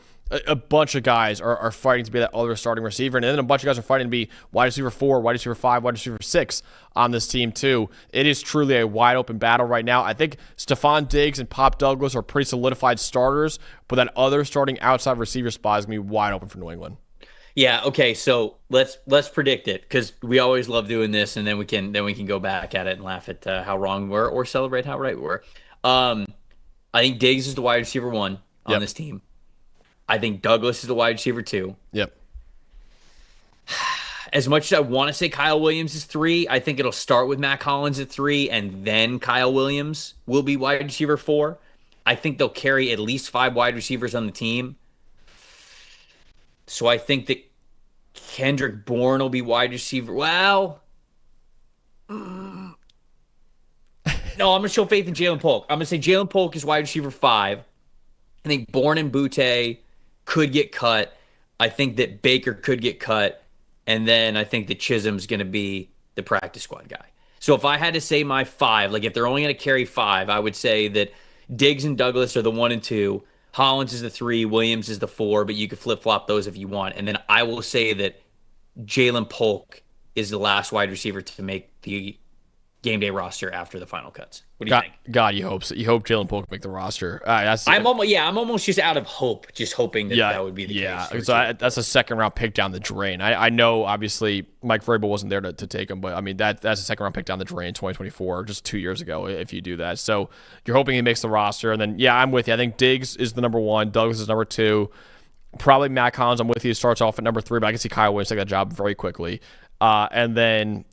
A bunch of guys are fighting to be that other starting receiver, and then a bunch of guys are fighting to be wide receiver 4, wide receiver 5, wide receiver 6 on this team too. It is truly a wide open battle right now. I think Stephon Diggs and Pop Douglas are pretty solidified starters, but that other starting outside receiver spot is going to be wide open for New England. Yeah, okay, so let's predict it, because we always love doing this, and then we can go back at it and laugh at how wrong we were or celebrate how right we were. I think Diggs is the wide receiver 1 on this team. I think Douglas is the wide receiver 2. Yep. As much as I want to say Kyle Williams is 3, I think it'll start with Mac Hollins at 3, and then Kyle Williams will be wide receiver 4. I think they'll carry at least 5 wide receivers on the team. So I think that Kendrick Bourne will be wide receiver. Well, no, I'm going to show faith in Jalen Polk. I'm going to say Jalen Polk is wide receiver 5. I think Bourne and Boutte could get cut. I think that Baker could get cut. And then I think that Chisholm's going to be the practice squad guy. So if I had to say my 5, like if they're only going to carry 5, I would say that Diggs and Douglas are the 1 and 2. Hollins is the 3. Williams is the 4. But you could flip-flop those if you want. And then I will say that Jalen Polk is the last wide receiver to make the game day roster after the final cuts. What do you think? God, you hope so. You hope Jalen Polk make the roster. I'm almost just out of hope, just hoping that would be the case. Yeah, so that's a second round pick down the drain. I know, obviously, Mike Vrabel wasn't there to take him, but I mean that's a second round pick down the drain in 2024, just 2 years ago. If you do that, so you're hoping he makes the roster, and then I'm with you. I think Diggs is the number 1, Douglas is number 2, probably Mac Hollins. I'm with you. Starts off at number 3, but I can see Kyle Williams take that job very quickly, and then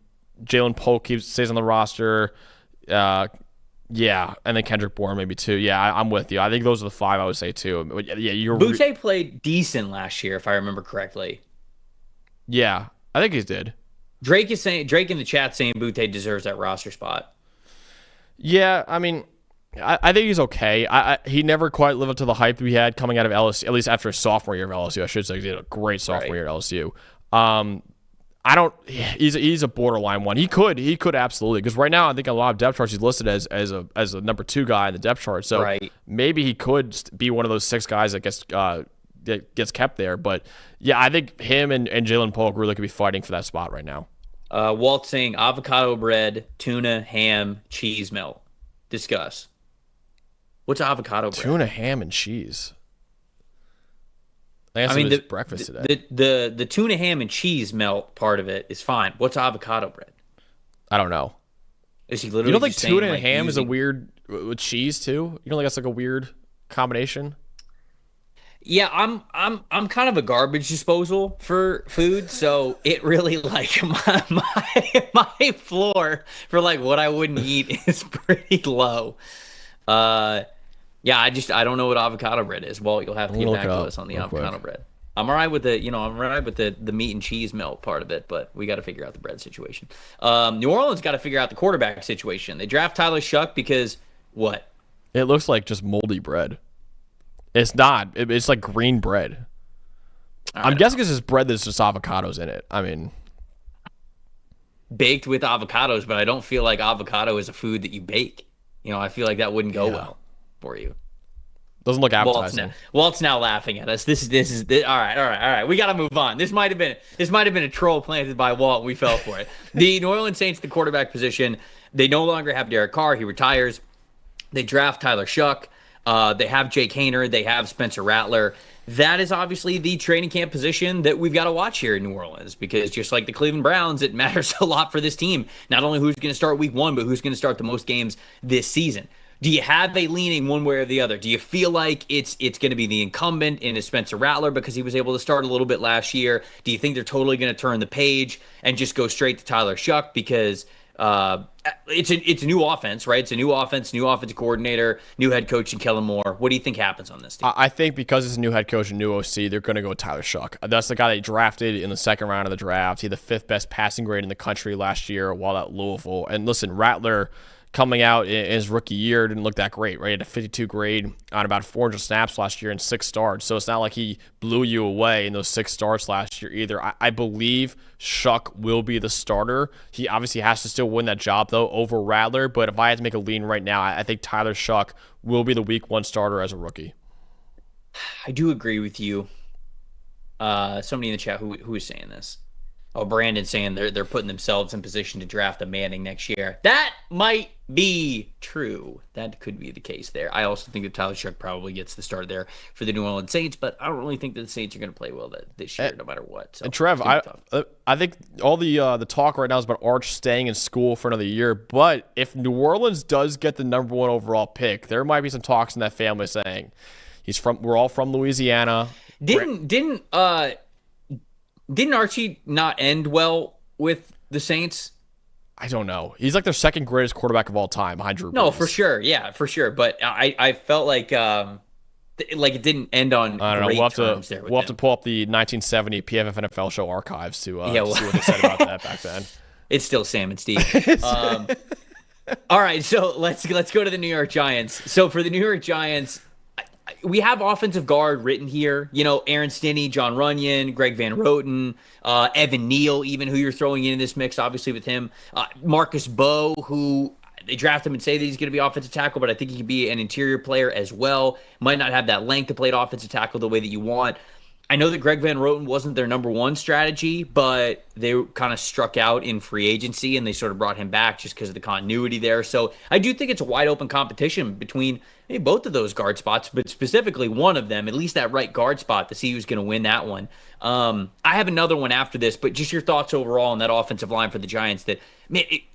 Jalen Polk stays on the roster. And then Kendrick Bourne maybe 2. Yeah, I'm with you. I think those are the 5 I would say too. But yeah, Boutte played decent last year, if I remember correctly. Yeah, I think he did. Drake in the chat saying Boutte deserves that roster spot. Yeah, I mean, I think he's okay. He never quite lived up to the hype we had coming out of LSU, at least after his sophomore year of LSU. I should say he had a great sophomore year at LSU. He's a borderline one. He could absolutely, because right now I think a lot of depth charts he's listed as a number 2 guy in the depth chart. So maybe he could be one of those 6 guys that gets kept there. But yeah, I think him and Jalen Polk really could be fighting for that spot right now. Walt saying avocado bread, tuna, ham, cheese melt. Discuss. What's avocado bread? Tuna, ham, and cheese. I mean, it was breakfast today. The tuna, ham, and cheese melt part of it is fine. What's avocado bread? I don't know. Is he literally? You don't think just tuna saying, and ham is a weird with cheese too? You don't think that's like a weird combination? Yeah, I'm kind of a garbage disposal for food, so it really like my floor for like what I wouldn't eat is pretty low. Yeah, I don't know what avocado bread is. Well, you'll have to get back to us on the avocado bread. I'm all right with the meat and cheese melt part of it, but we got to figure out the bread situation. New Orleans got to figure out the quarterback situation. They draft Tyler Shuck because what? It looks like just moldy bread. It's not. It's like green bread. I'm guessing it's just bread that's just avocados in it. I mean, baked with avocados, but I don't feel like avocado is a food that you bake. I feel like that wouldn't go well for you. Doesn't look appetizing. Walt's now laughing at us. This is all right. We got to move on. This might have been a troll planted by Walt, and we fell for it. The New Orleans Saints, the quarterback position, they no longer have Derek Carr. He retires. They draft Tyler Shuck. They have Jake Haener. They have Spencer Rattler. That is obviously the training camp position that we've got to watch here in New Orleans, because just like the Cleveland Browns, it matters a lot for this team. Not only who's going to start week 1, but who's going to start the most games this season. Do you have a leaning one way or the other? Do you feel like it's going to be the incumbent in Spencer Rattler because he was able to start a little bit last year? Do you think they're totally going to turn the page and just go straight to Tyler Shuck because it's a new offense, right? It's a new offense, new offensive coordinator, new head coach in Kellen Moore. What do you think happens on this team? I think because it's a new head coach and new OC, they're going to go with Tyler Shuck. That's the guy they drafted in the second round of the draft. He had the 5th best passing grade in the country last year while at Louisville. And listen, Rattler coming out in his rookie year didn't look that great, right? He had a 52 grade on about 400 snaps last year and 6 starts. So it's not like he blew you away in those 6 starts last year either. I believe Shuck will be the starter. He obviously has to still win that job, though, over Rattler. But if I had to make a lean right now, I think Tyler Shuck will be the week 1 starter as a rookie. I do agree with you. Somebody in the chat who is saying this. Oh, Brandon's saying they're putting themselves in position to draft a Manning next year. That might be true. That could be the case there. I also think that Tyler Shuck probably gets the start there for the New Orleans Saints, but I don't really think that the Saints are going to play well this year, no matter what. So, and Trev, I think all the talk right now is about Arch staying in school for another year. But if New Orleans does get the number 1 overall pick, there might be some talks in that family saying we're all from Louisiana. Didn't Archie not end well with the Saints? I don't know. He's like their 2nd greatest quarterback of all time behind Drew Brees. No, for sure. Yeah, for sure. But I felt like it didn't end on I don't know. great terms there. We'll have to pull up the 1970 PFF NFL show archives to see what they said about that back then. It's still Sam and Steve. All right, so let's go to the New York Giants. So for the New York Giants, we have offensive guard written here. Aaron Stinney, John Runyon, Greg Van Roten, Evan Neal, even who you're throwing in this mix, obviously with him. Marcus Bowe, who they draft him and say that he's going to be offensive tackle, but I think he could be an interior player as well. Might not have that length to play offensive tackle the way that you want. I know that Greg Van Roten wasn't their number 1 strategy, but they kind of struck out in free agency and they sort of brought him back just because of the continuity there. So I do think it's a wide open competition between both of those guard spots, but specifically one of them, at least that right guard spot, to see who's going to win that one. I have another one after this, but just your thoughts overall on that offensive line for the Giants.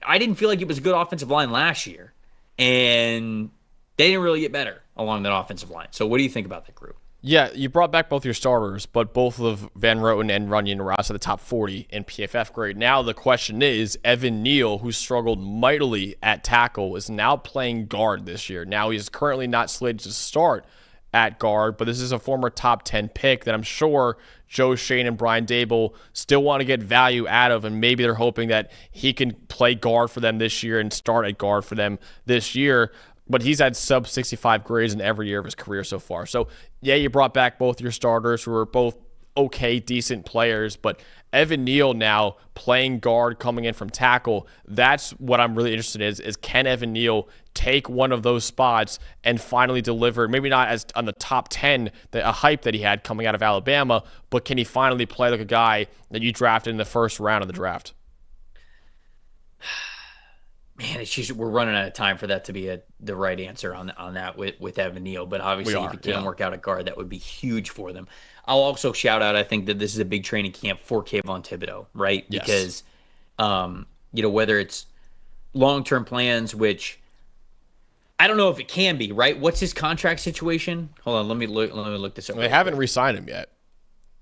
I didn't feel like it was a good offensive line last year, and they didn't really get better along that offensive line. So what do you think about that group? Yeah, you brought back both your starters, but both of Van Roten and Runyon were outside the top 40 in PFF grade. Now the question is, Evan Neal, who struggled mightily at tackle, is now playing guard this year. Now he's currently not slated to start at guard, but this is a former top 10 pick that I'm sure Joe Shane and Brian Dable still want to get value out of, and maybe they're hoping that he can play guard for them this year and start at guard for them this year. But he's had sub 65 grades in every year of his career so far. So, yeah, you brought back both your starters who are both okay, decent players, but Evan Neal now playing guard coming in from tackle, that's what I'm really interested in is can Evan Neal take one of those spots and finally deliver, maybe not as on the top 10, a hype that he had coming out of Alabama, but can he finally play like a guy that you drafted in the first round of the draft? Man, we're running out of time for that to be the right answer on that with Evan Neal. But obviously, if it can work out at guard, that would be huge for them. I'll also shout out, I think that this is a big training camp for Kayvon Thibodeau, right? Yes. Because, whether it's long-term plans, which I don't know if it can be, right? What's his contract situation? Hold on, let me look this up. They haven't re-signed him yet.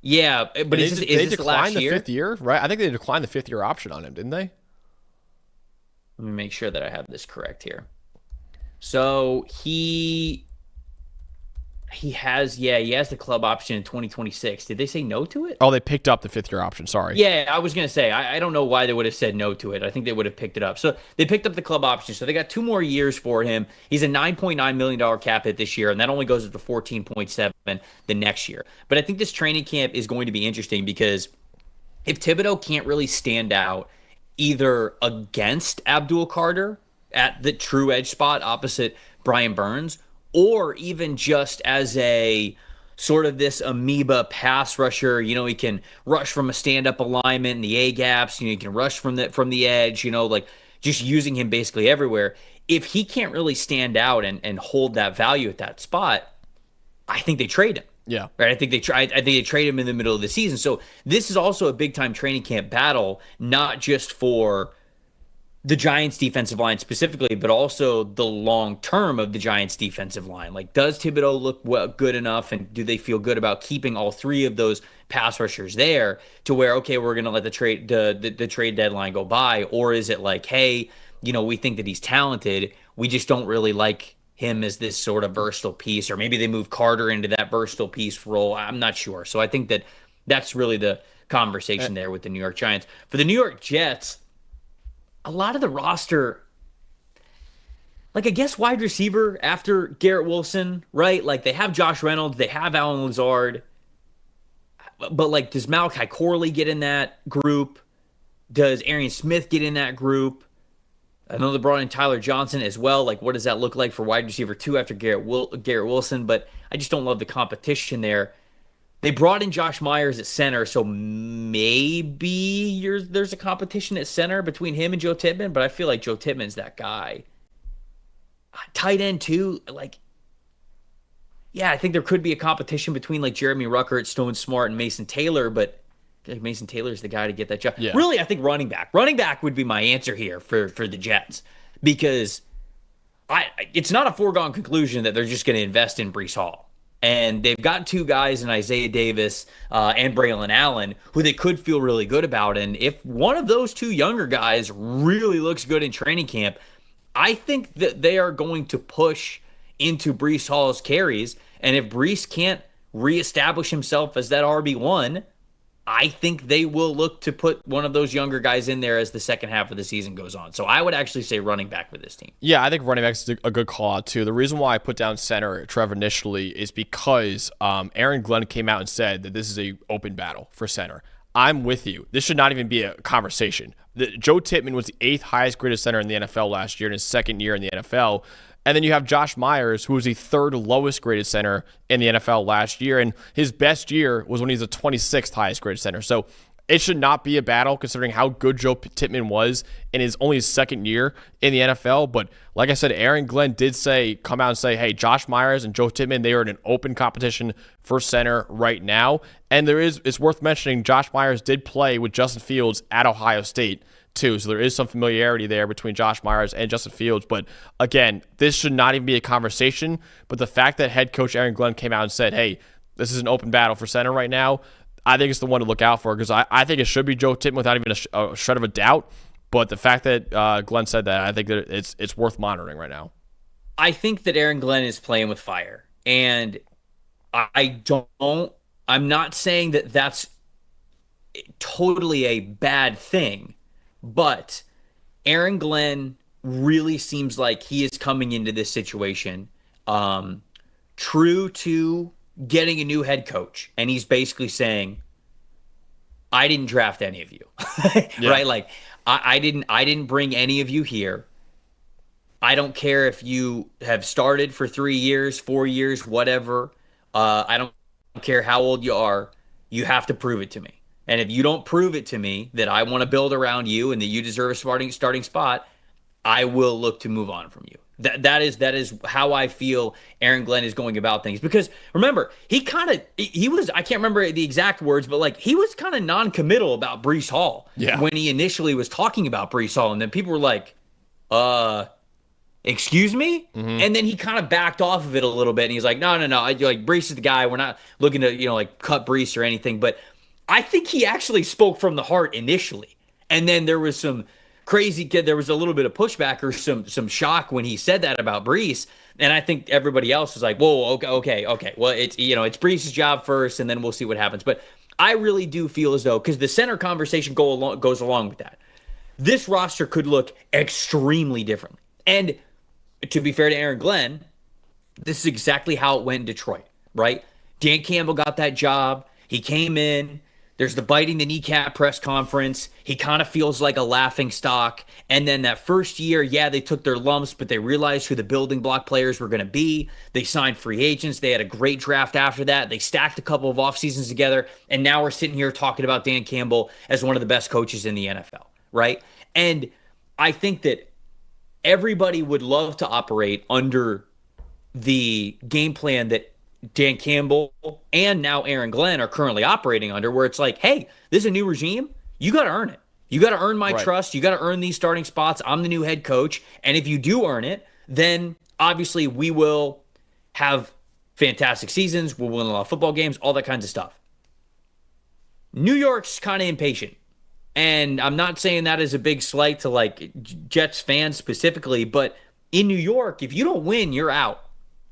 Yeah, but they is this the last year? The 5th year, right? I think they declined the 5th-year option on him, didn't they? Let me make sure that I have this correct here. So he has the club option in 2026. Did they say no to it? Oh, they picked up the 5th-year option. Sorry. Yeah, I was going to say, I don't know why they would have said no to it. I think they would have picked it up. So they picked up the club option. So they got 2 more years for him. He's a $9.9 million cap hit this year, and that only goes up to 14.7 the next year. But I think this training camp is going to be interesting because if Thibodeau can't really stand out either against Abdul Carter at the true edge spot opposite Brian Burns, or even just as a sort of this amoeba pass rusher, he can rush from a stand-up alignment in the A gaps, he can rush from the edge, like just using him basically everywhere. If he can't really stand out and hold that value at that spot, I think they trade him. Yeah. Right. I think they trade him in the middle of the season. So this is also a big time training camp battle, not just for the Giants defensive line specifically, but also the long term of the Giants defensive line. Like, does Thibodeau look good enough, and do they feel good about keeping all 3 of those pass rushers there to where, okay, we're going to let the trade deadline go by? Or is it like, hey, we think that he's talented, we just don't really like him as this sort of versatile piece, or maybe they move Carter into that versatile piece role. I'm not sure. So I think that that's really the conversation there with the New York Giants. For the New York Jets, a lot of the roster, like I guess wide receiver after Garrett Wilson, right? Like they have Josh Reynolds, they have Alan Lazard, but like does Malachi Corley get in that group? Does Arian Smith get in that group? I know they brought in Tyler Johnson as well. Like, what does that look like for wide receiver 2 after Garrett Wilson? But I just don't love the competition there. They brought in Josh Myers at center, so maybe there's a competition at center between him and Joe Tippmann, but I feel like Joe Tippmann's that guy. Tight end, too, like, yeah, I think there could be a competition between, like, Jeremy Ruckert, Stone Smart, and Mason Taylor, but Mason Taylor's the guy to get that job. Yeah. Really, I think running back. Running back would be my answer here for the Jets, because it's not a foregone conclusion that they're just going to invest in Breece Hall. And they've got 2 guys in Isaiah Davis and Braylon Allen who they could feel really good about. And if one of those 2 younger guys really looks good in training camp, I think that they are going to push into Breece Hall's carries. And if Breece can't reestablish himself as that RB1, I think they will look to put one of those younger guys in there as the second half of the season goes on. So I would actually say running back for this team. Yeah, I think running back is a good call out too. The reason why I put down center, Trevor, initially is because Aaron Glenn came out and said that this is a open battle for center. I'm with you. This should not even be a conversation. Joe Tippmann was the 8th highest graded center in the NFL last year in his second year in the NFL. And then you have Josh Myers, who was the 3rd lowest graded center in the NFL last year. And his best year was when he was the 26th highest graded center. So it should not be a battle considering how good Joe Tippmann was in his only 2nd year in the NFL. But like I said, Aaron Glenn did come out and say, hey, Josh Myers and Joe Tippmann, they are in an open competition for center right now. And it's worth mentioning, Josh Myers did play with Justin Fields at Ohio State too. So there is some familiarity there between Josh Myers and Justin Fields. But again, this should not even be a conversation. But the fact that head coach Aaron Glenn came out and said, hey, this is an open battle for center right now, I think it's the one to look out for, because I think it should be Joe Tippmann without even a shred of a doubt. But the fact that Glenn said that, I think that it's worth monitoring right now. I think that Aaron Glenn is playing with fire. And I'm not saying that that's totally a bad thing. But Aaron Glenn really seems like he is coming into this situation true to getting a new head coach. And he's basically saying, I didn't draft any of you. Yeah. Right? Like, I didn't bring any of you here. I don't care if you have started for 3 years, 4 years, whatever. I don't care how old you are. You have to prove it to me. And if you don't prove it to me that I want to build around you and that you deserve a starting spot, I will look to move on from you. That is how I feel Aaron Glenn is going about things. Because remember, he was, I can't remember the exact words, but like he was kind of non-committal about Breece Hall when he initially was talking about Breece Hall, and then people were like, excuse me? And then he kind of backed off of it a little bit, and he's like, no, like Breece is the guy. We're not looking to, like cut Breece or anything. But I think he actually spoke from the heart initially. And then there was some there was a little bit of pushback or some shock when he said that about Breece. And I think everybody else was like, whoa, okay. Well, it's Breece's job first, and then we'll see what happens. But I really do feel as though, because the center conversation goes along with that, this roster could look extremely different. And to be fair to Aaron Glenn, this is exactly how it went in Detroit, right? Dan Campbell got that job. He came in. There's the biting the kneecap press conference. He kind of feels like a laughing stock. And then that first year, they took their lumps, but they realized who the building block players were going to be. They signed free agents. They had a great draft after that. They stacked a couple of off seasons together. And now we're sitting here talking about Dan Campbell as one of the best coaches in the NFL, right? And I think that everybody would love to operate under the game plan that Dan Campbell and now Aaron Glenn are currently operating under, where it's like, hey, this is a new regime. You got to earn it. You got to earn my trust. You got to earn these starting spots. I'm the new head coach. And if you do earn it, then obviously we will have fantastic seasons. We'll win a lot of football games, all that kinds of stuff. New York's kind of impatient. And I'm not saying that as a big slight to like Jets fans specifically, but in New York, if you don't win, you're out.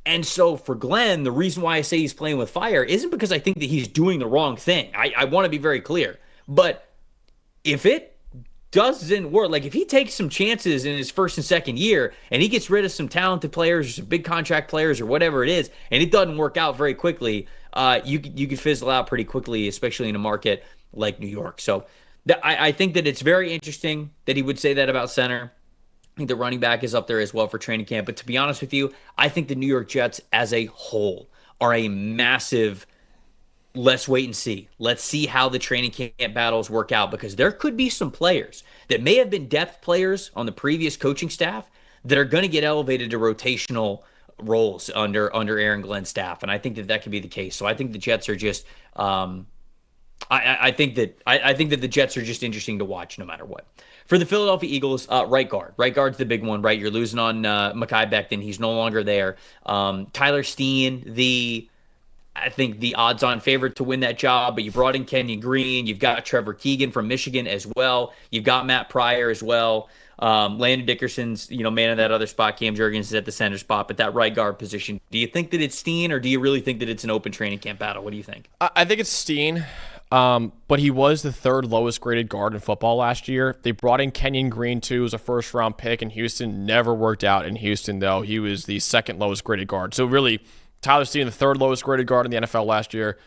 And so for Glenn, the reason why I say he's playing with fire isn't because I think that he's doing the wrong thing. I want to be very clear. But if it doesn't work, like if he takes some chances in his first and second year and he gets rid of some talented players or some big contract players or whatever it is, and it doesn't work out very quickly, you could fizzle out pretty quickly, especially in a market like New York. So I think that it's very interesting that he would say that about center. I think the running back is up there as well for training camp. But to be honest with you, I think the New York Jets as a whole are a massive, let's wait and see. Let's see how the training camp battles work out, because there could be some players that may have been depth players on the previous coaching staff that are going to get elevated to rotational roles under Aaron Glenn's staff. And I think that could be the case. So I think the Jets are just I think that the Jets are just interesting to watch no matter what. For the Philadelphia Eagles, right guard. Right guard's the big one, right? You're losing on Mekhi Becton. He's no longer there. Tyler Steen, I think the odds-on favorite to win that job, but you brought in Kenyon Green. You've got Trevor Keegan from Michigan as well. You've got Matt Pryor as well. Landon Dickerson's, man of that other spot. Cam Jurgens is at the center spot, but that right guard position, do you think that it's Steen, or do you really think that it's an open training camp battle? What do you think? I think it's Steen. But he was the third lowest graded guard in football last year. They brought in Kenyon Green too as a first round pick in Houston. Never worked out in Houston though. He was the second lowest graded guard. So really, Tyler Steen, the third lowest graded guard in the NFL last year.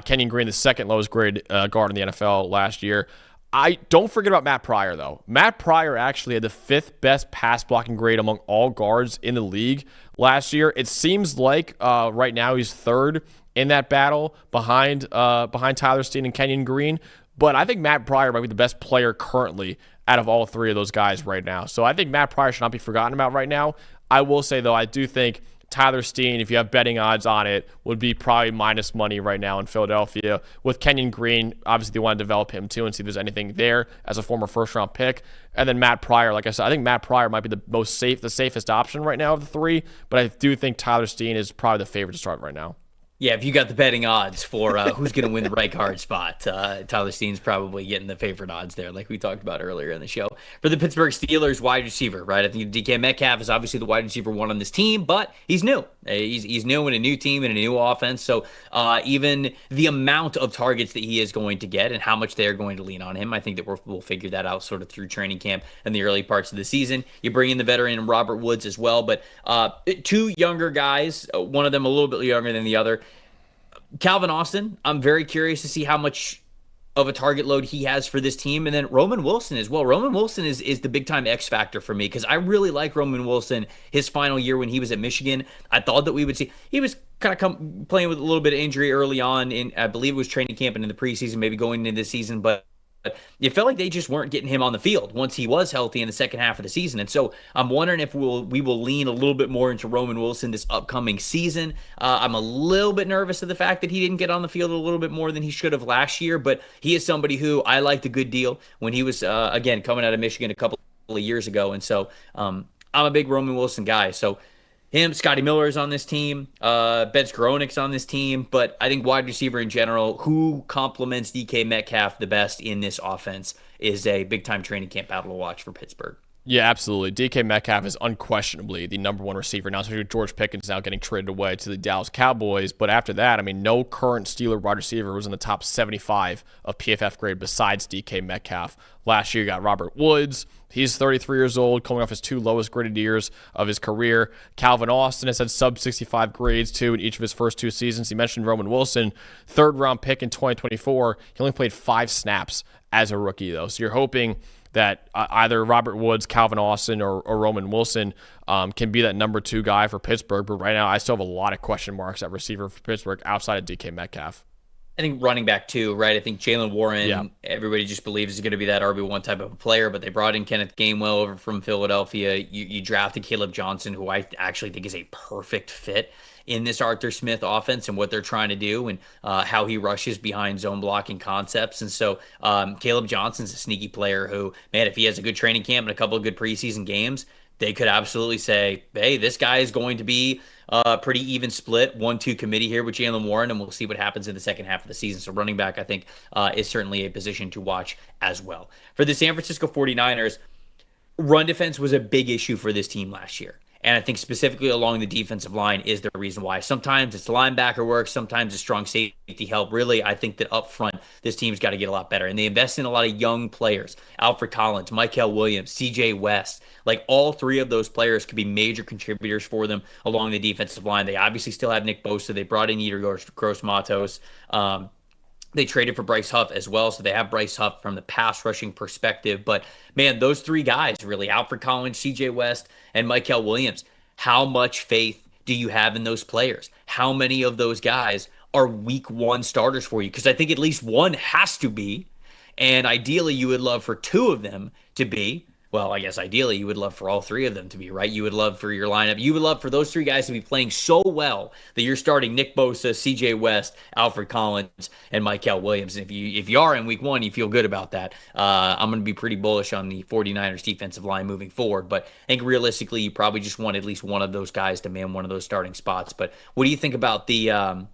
Kenyon Green, the second lowest graded guard in the NFL last year. I don't forget about Matt Pryor though. Matt Pryor actually had the fifth best pass blocking grade among all guards in the league last year. It seems like right now he's third in that battle behind Tyler Steen and Kenyon Green. But I think Matt Pryor might be the best player currently out of all three of those guys right now. So I think Matt Pryor should not be forgotten about right now. I will say, though, I do think Tyler Steen, if you have betting odds on it, would be probably minus money right now in Philadelphia. With Kenyon Green, obviously they want to develop him too and see if there's anything there as a former first-round pick. And then Matt Pryor, like I said, I think Matt Pryor might be the safest option right now of the three. But I do think Tyler Steen is probably the favorite to start right now. Yeah, if you got the betting odds for who's going to win the right guard spot, Tyler Steen's probably getting the favorite odds there, like we talked about earlier in the show. For the Pittsburgh Steelers, wide receiver, right? I think DK Metcalf is obviously the wide receiver one on this team, but he's new. He's new in a new team and a new offense, so even the amount of targets that he is going to get and how much they're going to lean on him, I think that we'll figure that out sort of through training camp and the early parts of the season. You bring in the veteran Robert Woods as well, but two younger guys, one of them a little bit younger than the other. Calvin Austin, I'm very curious to see how much of a target load he has for this team. And then Roman Wilson as well. Roman Wilson is the big-time X factor for me because I really like Roman Wilson his final year when he was at Michigan. I thought that we would see – he was kind of playing with a little bit of injury early on in, I believe it was training camp and in the preseason, maybe going into the season. But it felt like they just weren't getting him on the field once he was healthy in the second half of the season. And so I'm wondering if we will lean a little bit more into Roman Wilson this upcoming season. I'm a little bit nervous of the fact that he didn't get on the field a little bit more than he should have last year, but he is somebody who I liked a good deal when he was, again, coming out of Michigan a couple of years ago. And so I'm a big Roman Wilson guy. So him, Scotty Miller is on this team. Ben Skowronek's on this team. But I think wide receiver in general, who complements DK Metcalf the best in this offense, is a big-time training camp battle to watch for Pittsburgh. Yeah, absolutely. DK Metcalf is unquestionably the number one receiver now, especially with George Pickens now getting traded away to the Dallas Cowboys. But after that, I mean, no current Steeler wide receiver was in the top 75 of PFF grade besides DK Metcalf. Last year, you got Robert Woods. He's 33 years old, coming off his 2 lowest graded years of his career. Calvin Austin has had sub-65 grades, too, in each of his first 2 seasons. He mentioned Roman Wilson, third-round pick in 2024. He only played 5 snaps as a rookie, though. So you're hoping that either Robert Woods, Calvin Austin, or Roman Wilson can be that number 2 guy for Pittsburgh. But right now, I still have a lot of question marks at receiver for Pittsburgh outside of DK Metcalf. I think running back too, right? I think Jalen Warren, everybody just believes is going to be that RB1 type of a player, but they brought in Kenneth Gainwell over from Philadelphia. You drafted Caleb Johnson, who I actually think is a perfect fit in this Arthur Smith offense and what they're trying to do and how he rushes behind zone blocking concepts. And so Caleb Johnson's a sneaky player who, man, if he has a good training camp and a couple of good preseason games, they could absolutely say, hey, this guy is going to be a pretty even split 1-2 committee here with Jalen Warren, and we'll see what happens in the second half of the season. So running back, I think, is certainly a position to watch as well. For the San Francisco 49ers, run defense was a big issue for this team last year. And I think specifically along the defensive line is the reason why. Sometimes it's linebacker work, sometimes it's strong safety help. Really, I think that up front, this team's got to get a lot better. And they invest in a lot of young players. Alfred Collins, Mykel Williams, CJ West. Like all 3 of those players could be major contributors for them along the defensive line. They obviously still have Nick Bosa. They brought in Yetur Gross-Matos. They traded for Bryce Huff as well, so they have Bryce Huff from the pass rushing perspective. But, man, those 3 guys, really, Alfred Collins, C.J. West, and Mykel Williams, how much faith do you have in those players? How many of those guys are week 1 starters for you? Because I think at least one has to be, and ideally you would love for 2 of them to be. Well, I guess ideally you would love for all 3 of them to be, right? You would love for your lineup. You would love for those 3 guys to be playing so well that you're starting Nick Bosa, CJ West, Alfred Collins, and Mykel Williams. And if you are in week 1, you feel good about that. I'm going to be pretty bullish on the 49ers defensive line moving forward. But I think realistically, you probably just want at least one of those guys to man one of those starting spots. But what do you think about the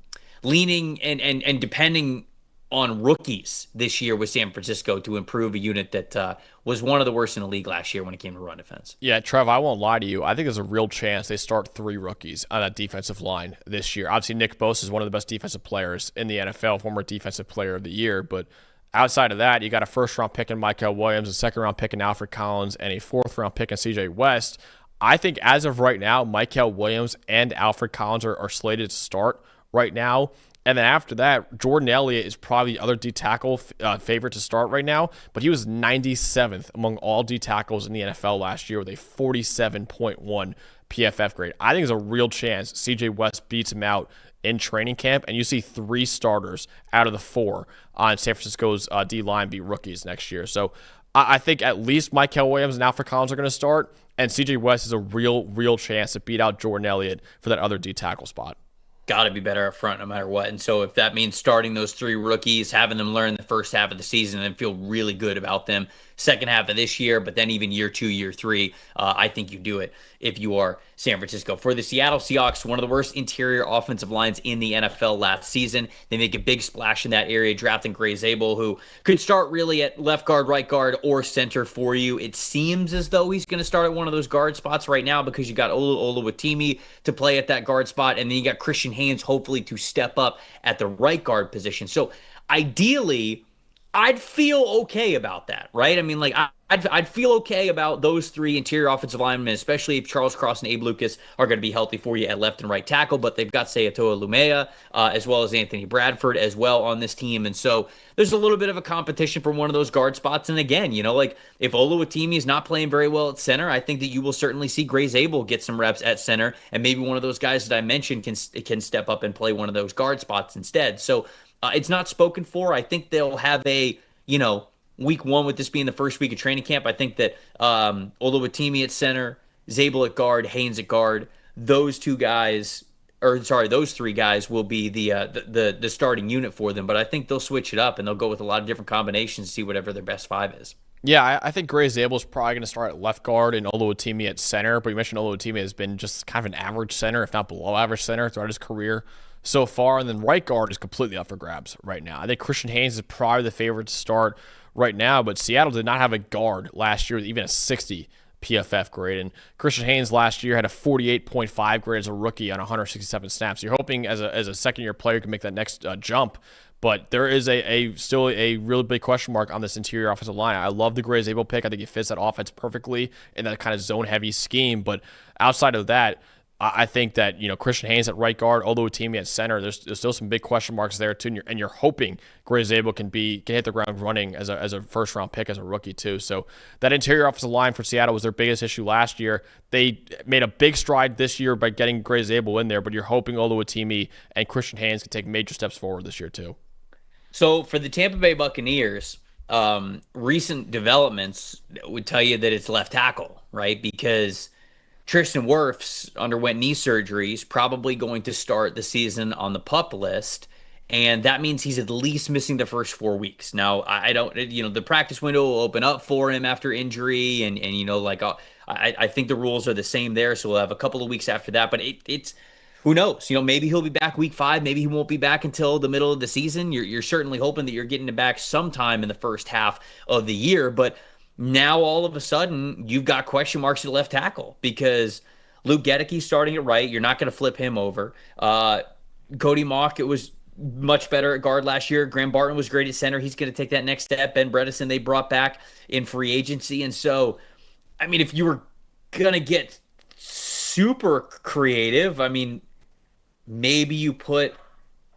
leaning and depending on rookies this year with San Francisco to improve a unit that was one of the worst in the league last year when it came to run defense? Yeah, Trev, I won't lie to you. I think there's a real chance they start 3 rookies on that defensive line this year. Obviously, Nick Bosa is one of the best defensive players in the NFL, former defensive player of the year. But outside of that, you got a first-round pick in Mykel Williams, a second-round pick in Alfred Collins, and a fourth-round pick in C.J. West. I think as of right now, Mykel Williams and Alfred Collins are slated to start right now. And then after that, Jordan Elliott is probably the other D tackle favorite to start right now, but he was 97th among all D tackles in the NFL last year with a 47.1 PFF grade. I think there's a real chance CJ West beats him out in training camp, and you see 3 starters out of the 4 on San Francisco's D-line be rookies next year. So I think at least Mykel Williams and Alfred Collins are going to start, and CJ West is a real chance to beat out Jordan Elliott for that other D tackle spot. Got to be better up front no matter what. And so if that means starting those 3 rookies, having them learn the first half of the season and feel really good about them second half of this year, but then even year 2, year 3, I think you do it if you are San Francisco. For the Seattle Seahawks, one of the worst interior offensive lines in the NFL last season. They make a big splash in that area, drafting Gray Zabel, who could start really at left guard, right guard, or center for you. It seems as though he's going to start at one of those guard spots right now because you got Oluwatimi to play at that guard spot, and then you got Christian Haynes hopefully to step up at the right guard position. So ideally, I'd feel okay about that, right? I mean, like, I'd feel okay about those 3 interior offensive linemen, especially if Charles Cross and Abe Lucas are going to be healthy for you at left and right tackle, but they've got Sayatoa Lumea as well as Anthony Bradford as well on this team. And so there's a little bit of a competition for one of those guard spots. And again, you know, like if Oluwatimi is not playing very well at center, I think that you will certainly see Gray Zabel get some reps at center, and maybe one of those guys that I mentioned can step up and play one of those guard spots instead. So it's not spoken for. I think they'll have a, week one, with this being the first week of training camp, I think that Oluwatimi at center, Zabel at guard, Haynes at guard, those two guys, or sorry, those three guys will be the starting unit for them. But I think they'll switch it up and they'll go with a lot of different combinations to see whatever their best five is. Yeah, I think Gray Zabel is probably going to start at left guard and Oluwatimi at center. But you mentioned Oluwatimi has been just kind of an average center, if not below average center, throughout his career so far. And then right guard is completely up for grabs right now. I think Christian Haynes is probably the favorite to start right now. But Seattle did not have a guard last year with even a 60 PFF grade. And Christian Haynes last year had a 48.5 grade as a rookie on 167 snaps. You're hoping as a second-year player you can make that next jump. But there is still a really big question mark on this interior offensive line. I love the Gray Zabel pick. I think he fits that offense perfectly in that kind of zone-heavy scheme. But outside of that, I think that Christian Haynes at right guard, Oluwatimi at center, there's still some big question marks there too. And you're hoping Gray Zabel can hit the ground running as a first-round pick as a rookie too. So that interior offensive line for Seattle was their biggest issue last year. They made a big stride this year by getting Gray Zabel in there, but you're hoping Oluwatimi and Christian Haynes can take major steps forward this year too. So for the Tampa Bay Buccaneers, recent developments would tell you that it's left tackle, right? Because Tristan Wirfs underwent knee surgeries, probably going to start the season on the PUP list, and that means he's at least missing the first 4 weeks. Now, I don't, the practice window will open up for him after injury, and I think the rules are the same there, so we'll have a couple of weeks after that, but it's who knows? Maybe he'll be back week 5. Maybe he won't be back until the middle of the season. You're certainly hoping that you're getting him back sometime in the first half of the year. But now all of a sudden you've got question marks at left tackle because Luke Gedicke's starting at right. You're not going to flip him over. Cody Mock, it was much better at guard last year. Graham Barton was great at center. He's going to take that next step. Ben Bredesen they brought back in free agency. And so, I mean, if you were going to get super creative, I mean, maybe you put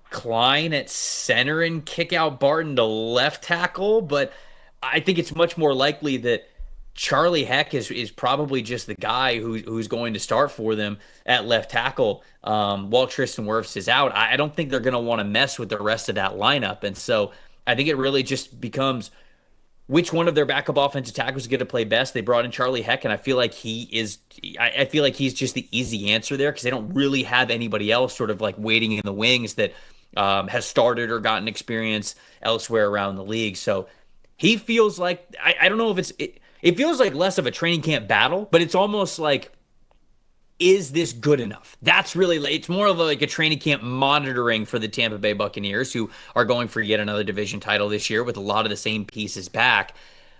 Klein at center and kick out Barton to left tackle, but I think it's much more likely that Charlie Heck is probably just the guy who's going to start for them at left tackle while Tristan Wirfs is out. I don't think they're going to want to mess with the rest of that lineup, and so I think it really just becomes which one of their backup offensive tackles is going to play best. They brought in Charlie Heck, and I feel like he's just the easy answer there because they don't really have anybody else sort of like waiting in the wings that has started or gotten experience elsewhere around the league. So he feels like, I don't know if it feels like less of a training camp battle, but it's almost like, is this good enough? That's really, it's more of like a training camp monitoring for the Tampa Bay Buccaneers, who are going for yet another division title this year with a lot of the same pieces back.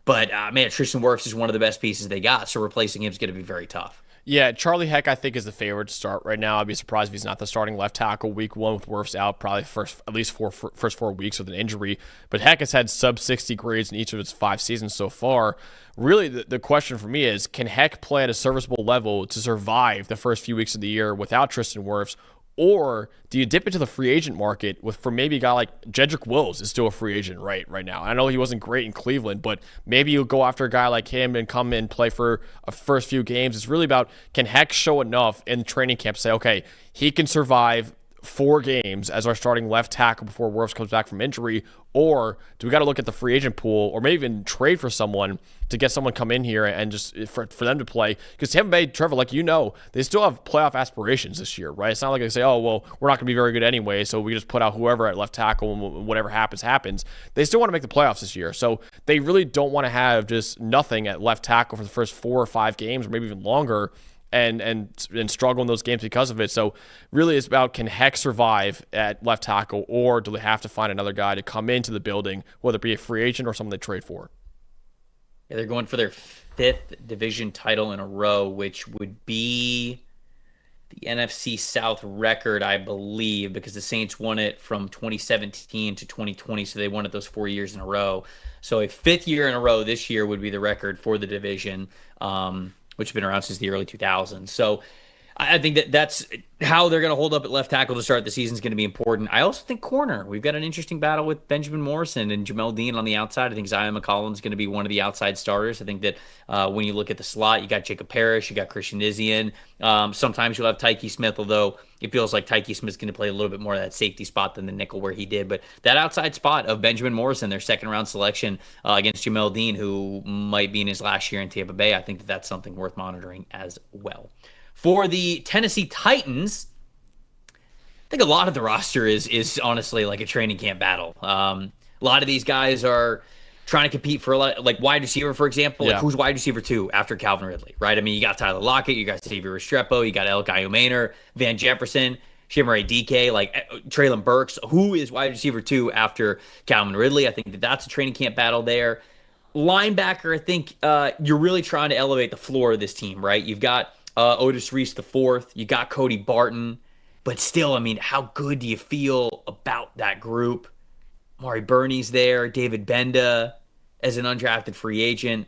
But man, Tristan Wirfs is one of the best pieces they got, so replacing him is going to be very tough. Yeah, Charlie Heck, I think, is the favorite to start right now. I'd be surprised if he's not the starting left tackle week 1 with Wirfs out, probably at least first 4 weeks with an injury. But Heck has had sub-60 grades in each of his 5 seasons so far. Really, the question for me is, can Heck play at a serviceable level to survive the first few weeks of the year without Tristan Wirfs? Or do you dip into the free agent market for maybe a guy like Jedrick Wills is still a free agent right now? I know he wasn't great in Cleveland, but maybe you'll go after a guy like him and come and play for a first few games. It's really about, can Heck show enough in training camp to say, okay, he can survive 4 games as our starting left tackle before Wirfs comes back from injury? Or do we got to look at the free agent pool or maybe even trade for someone to get someone come in here and just for them to play? Because Tampa Bay, Trevor, like they still have playoff aspirations this year, right? It's not like they say, oh, well, we're not going to be very good anyway, so we just put out whoever at left tackle and whatever happens. They still want to make the playoffs this year. So they really don't want to have just nothing at left tackle for the first 4 or 5 games or maybe even longer and struggle in those games because of it. So really it's about, can Heck survive at left tackle, or do they have to find another guy to come into the building, whether it be a free agent or someone they trade for? Yeah, they're going for their 5th division title in a row, which would be the NFC South record, I believe, because the Saints won it from 2017 to 2020, so they won it those 4 years in a row. So a 5th year in a row this year would be the record for the division, which has been around since the early 2000s. So I think that's how they're going to hold up at left tackle to start the season is going to be important. I also think corner. We've got an interesting battle with Benjamin Morrison and Jamel Dean on the outside. I think Zion McCollum's going to be one of the outside starters. I think that when you look at the slot, you got Jacob Parrish, you got Christian Izien. Sometimes you'll have Tyke Smith, although it feels like Tyke Smith's going to play a little bit more of that safety spot than the nickel where he did. But that outside spot of Benjamin Morrison, their second-round selection against Jamel Dean, who might be in his last year in Tampa Bay, I think that's something worth monitoring as well. For the Tennessee Titans, I think a lot of the roster is honestly like a training camp battle. A lot of these guys are trying to compete for like wide receiver, for example. Like who's wide receiver 2 after Calvin Ridley, right? I mean, you got Tyler Lockett, you got Xavier Restrepo, you got El Maynor, Van Jefferson, Shimmery DK, like Traylon Burks. Who is wide receiver 2 after Calvin Ridley? I think that's a training camp battle there. Linebacker, I think you're really trying to elevate the floor of this team, right? You've got Otis Reese IV, you got Cody Barton. But still, I mean, how good do you feel about that group? Mari Burney's there, David Benda as an undrafted free agent.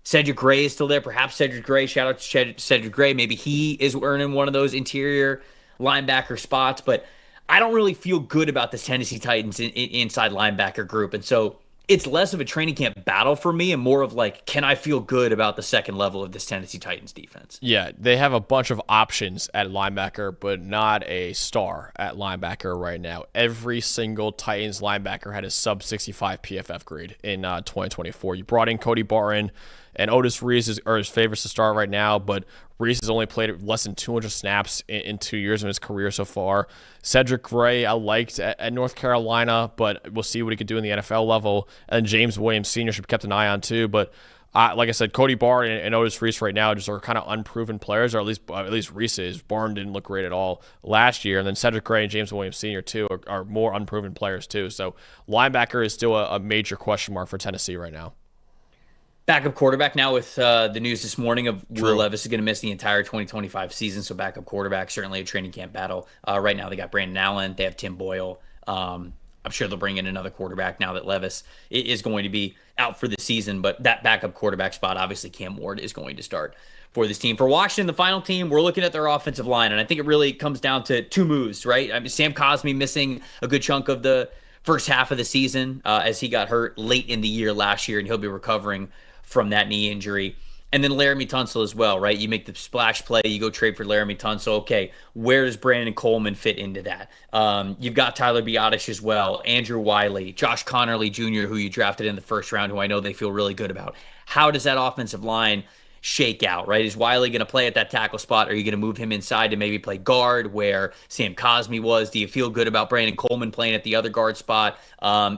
Cedric Gray is still there. Perhaps Cedric Gray, shout out to Cedric Gray. Maybe he is earning one of those interior linebacker spots. But I don't really feel good about this Tennessee Titans inside linebacker group. And so it's less of a training camp battle for me and more of like, can I feel good about the second level of this Tennessee Titans defense? Yeah, they have a bunch of options at linebacker, but not a star at linebacker right now. Every single Titans linebacker had a sub-65 PFF grade in 2024. You brought in Cody Barton, and Otis Reese are his favorites to start right now, but Reese has only played less than 200 snaps in 2 years of his career so far. Cedric Gray, I liked at North Carolina, but we'll see what he could do in the NFL level. And James Williams Sr. should be kept an eye on too. But like I said, Cody Barton and Otis Reese right now just are kind of unproven players, or at least Reese is. Barton didn't look great at all last year. And then Cedric Gray and James Williams Sr. too are more unproven players too. So linebacker is still a major question mark for Tennessee right now. Backup quarterback now with the news this morning of Will Levis is going to miss the entire 2025 season. So backup quarterback, certainly a training camp battle. Right now they got Brandon Allen. They have Tim Boyle. I'm sure they'll bring in another quarterback now that Levis is going to be out for the season. But that backup quarterback spot, obviously Cam Ward is going to start for this team. For Washington, the final team, we're looking at their offensive line. And I think it really comes down to 2 moves, right? I mean, Sam Cosmi missing a good chunk of the first half of the season as he got hurt late in the year last year, and he'll be recovering from that knee injury. And then Laramie Tunsil as well, right? You make the splash play, you go trade for Laramie Tunsil. Okay, where does Brandon Coleman fit into that? You've got Tyler Biadasz as well, Andrew Wiley, Josh Connerly Jr., who you drafted in the first round, who I know they feel really good about. How does that offensive line shake out, right? Is Wiley going to play at that tackle spot? Or are you going to move him inside to maybe play guard where Sam Cosmi was? Do you feel good about Brandon Coleman playing at the other guard spot?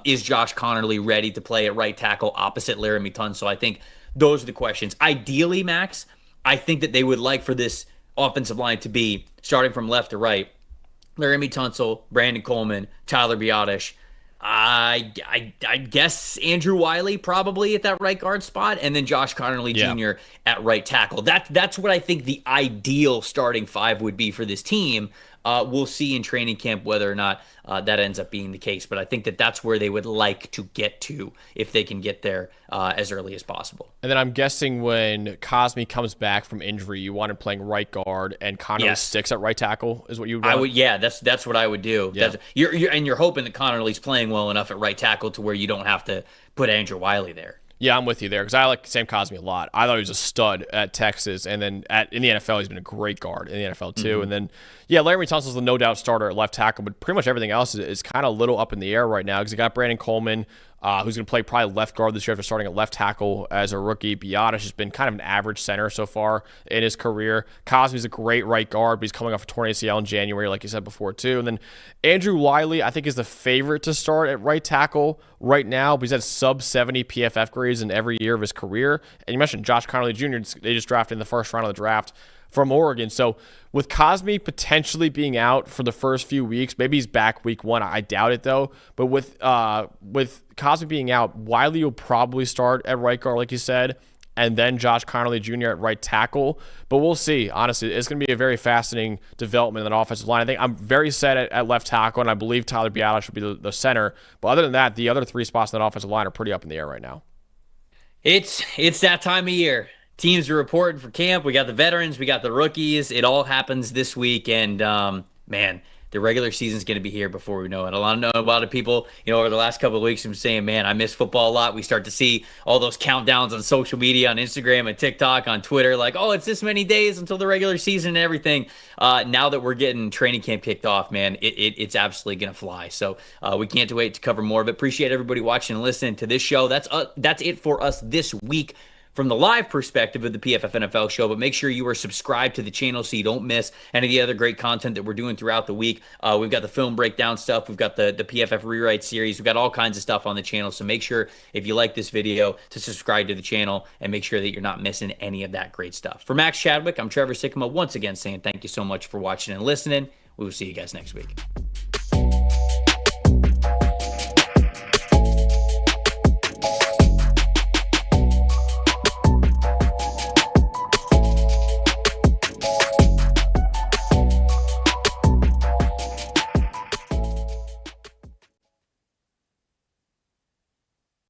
Is Josh Connerly ready to play at right tackle opposite Laramie Tunsil? I think those are the questions. Ideally, Max, I think that they would like for this offensive line to be starting from left to right. Laramie Tunsil, Brandon Coleman, Tyler Biadasz. I guess Andrew Wiley probably at that right guard spot, and then Josh Connerly Jr. at right tackle. That's what I think the ideal starting 5 would be for this team. We'll see in training camp whether or not that ends up being the case, but I think that that's where they would like to get to if they can get there as early as possible. And then I'm guessing when Cosmi comes back from injury, you want him playing right guard and Connerly sticks at right tackle is what you would want? I would, that's what I would do. Yeah. You're hoping that Connerly's playing well enough at right tackle to where you don't have to put Andrew Wiley there. Yeah, I'm with you there because I like Sam Cosmi a lot. I thought he was a stud at Texas, and then in the NFL, he's been a great guard in the NFL too. Mm-hmm. And then, Laramie Tunsil's the no doubt starter at left tackle, but pretty much everything else is kind of a little up in the air right now because you got Brandon Coleman, who's going to play probably left guard this year after starting at left tackle as a rookie. Biadasz has been kind of an average center so far in his career. Cosmi's a great right guard, but he's coming off a torn ACL in January, like you said before, too. And then Andrew Wiley, I think, is the favorite to start at right tackle right now, but he's had sub-70 PFF grades in every year of his career. And you mentioned Josh Connerly Jr., they just drafted in the first round of the draft from Oregon. So with Cosmi potentially being out for the first few weeks, maybe he's back week 1. I doubt it though. But with Cosmi being out, Wiley will probably start at right guard, like you said, and then Josh Connerly Jr. at right tackle. But we'll see. Honestly, it's going to be a very fascinating development in that offensive line. I think I'm very set at left tackle, and I believe Tyler Biadasz should be the center. But other than that, the other 3 spots in that offensive line are pretty up in the air right now. It's that time of year. Teams are reporting for camp. We got the veterans. We got the rookies. It all happens this week. And, man, the regular season is going to be here before we know it. A lot of people, over the last couple of weeks, have been saying, man, I miss football a lot. We start to see all those countdowns on social media, on Instagram and TikTok, on Twitter, like, oh, it's this many days until the regular season and everything. Now that we're getting training camp kicked off, man, it's absolutely going to fly. So we can't wait to cover more of it. Appreciate everybody watching and listening to this show. That's it for us this week from the live perspective of the PFF NFL show, but make sure you are subscribed to the channel so you don't miss any of the other great content that we're doing throughout the week. We've got the film breakdown stuff. We've got the PFF rewrite series. We've got all kinds of stuff on the channel. So make sure, if you like this video, to subscribe to the channel and make sure that you're not missing any of that great stuff. For Max Chadwick, I'm Trevor Sikkema, once again saying thank you so much for watching and listening. We will see you guys next week.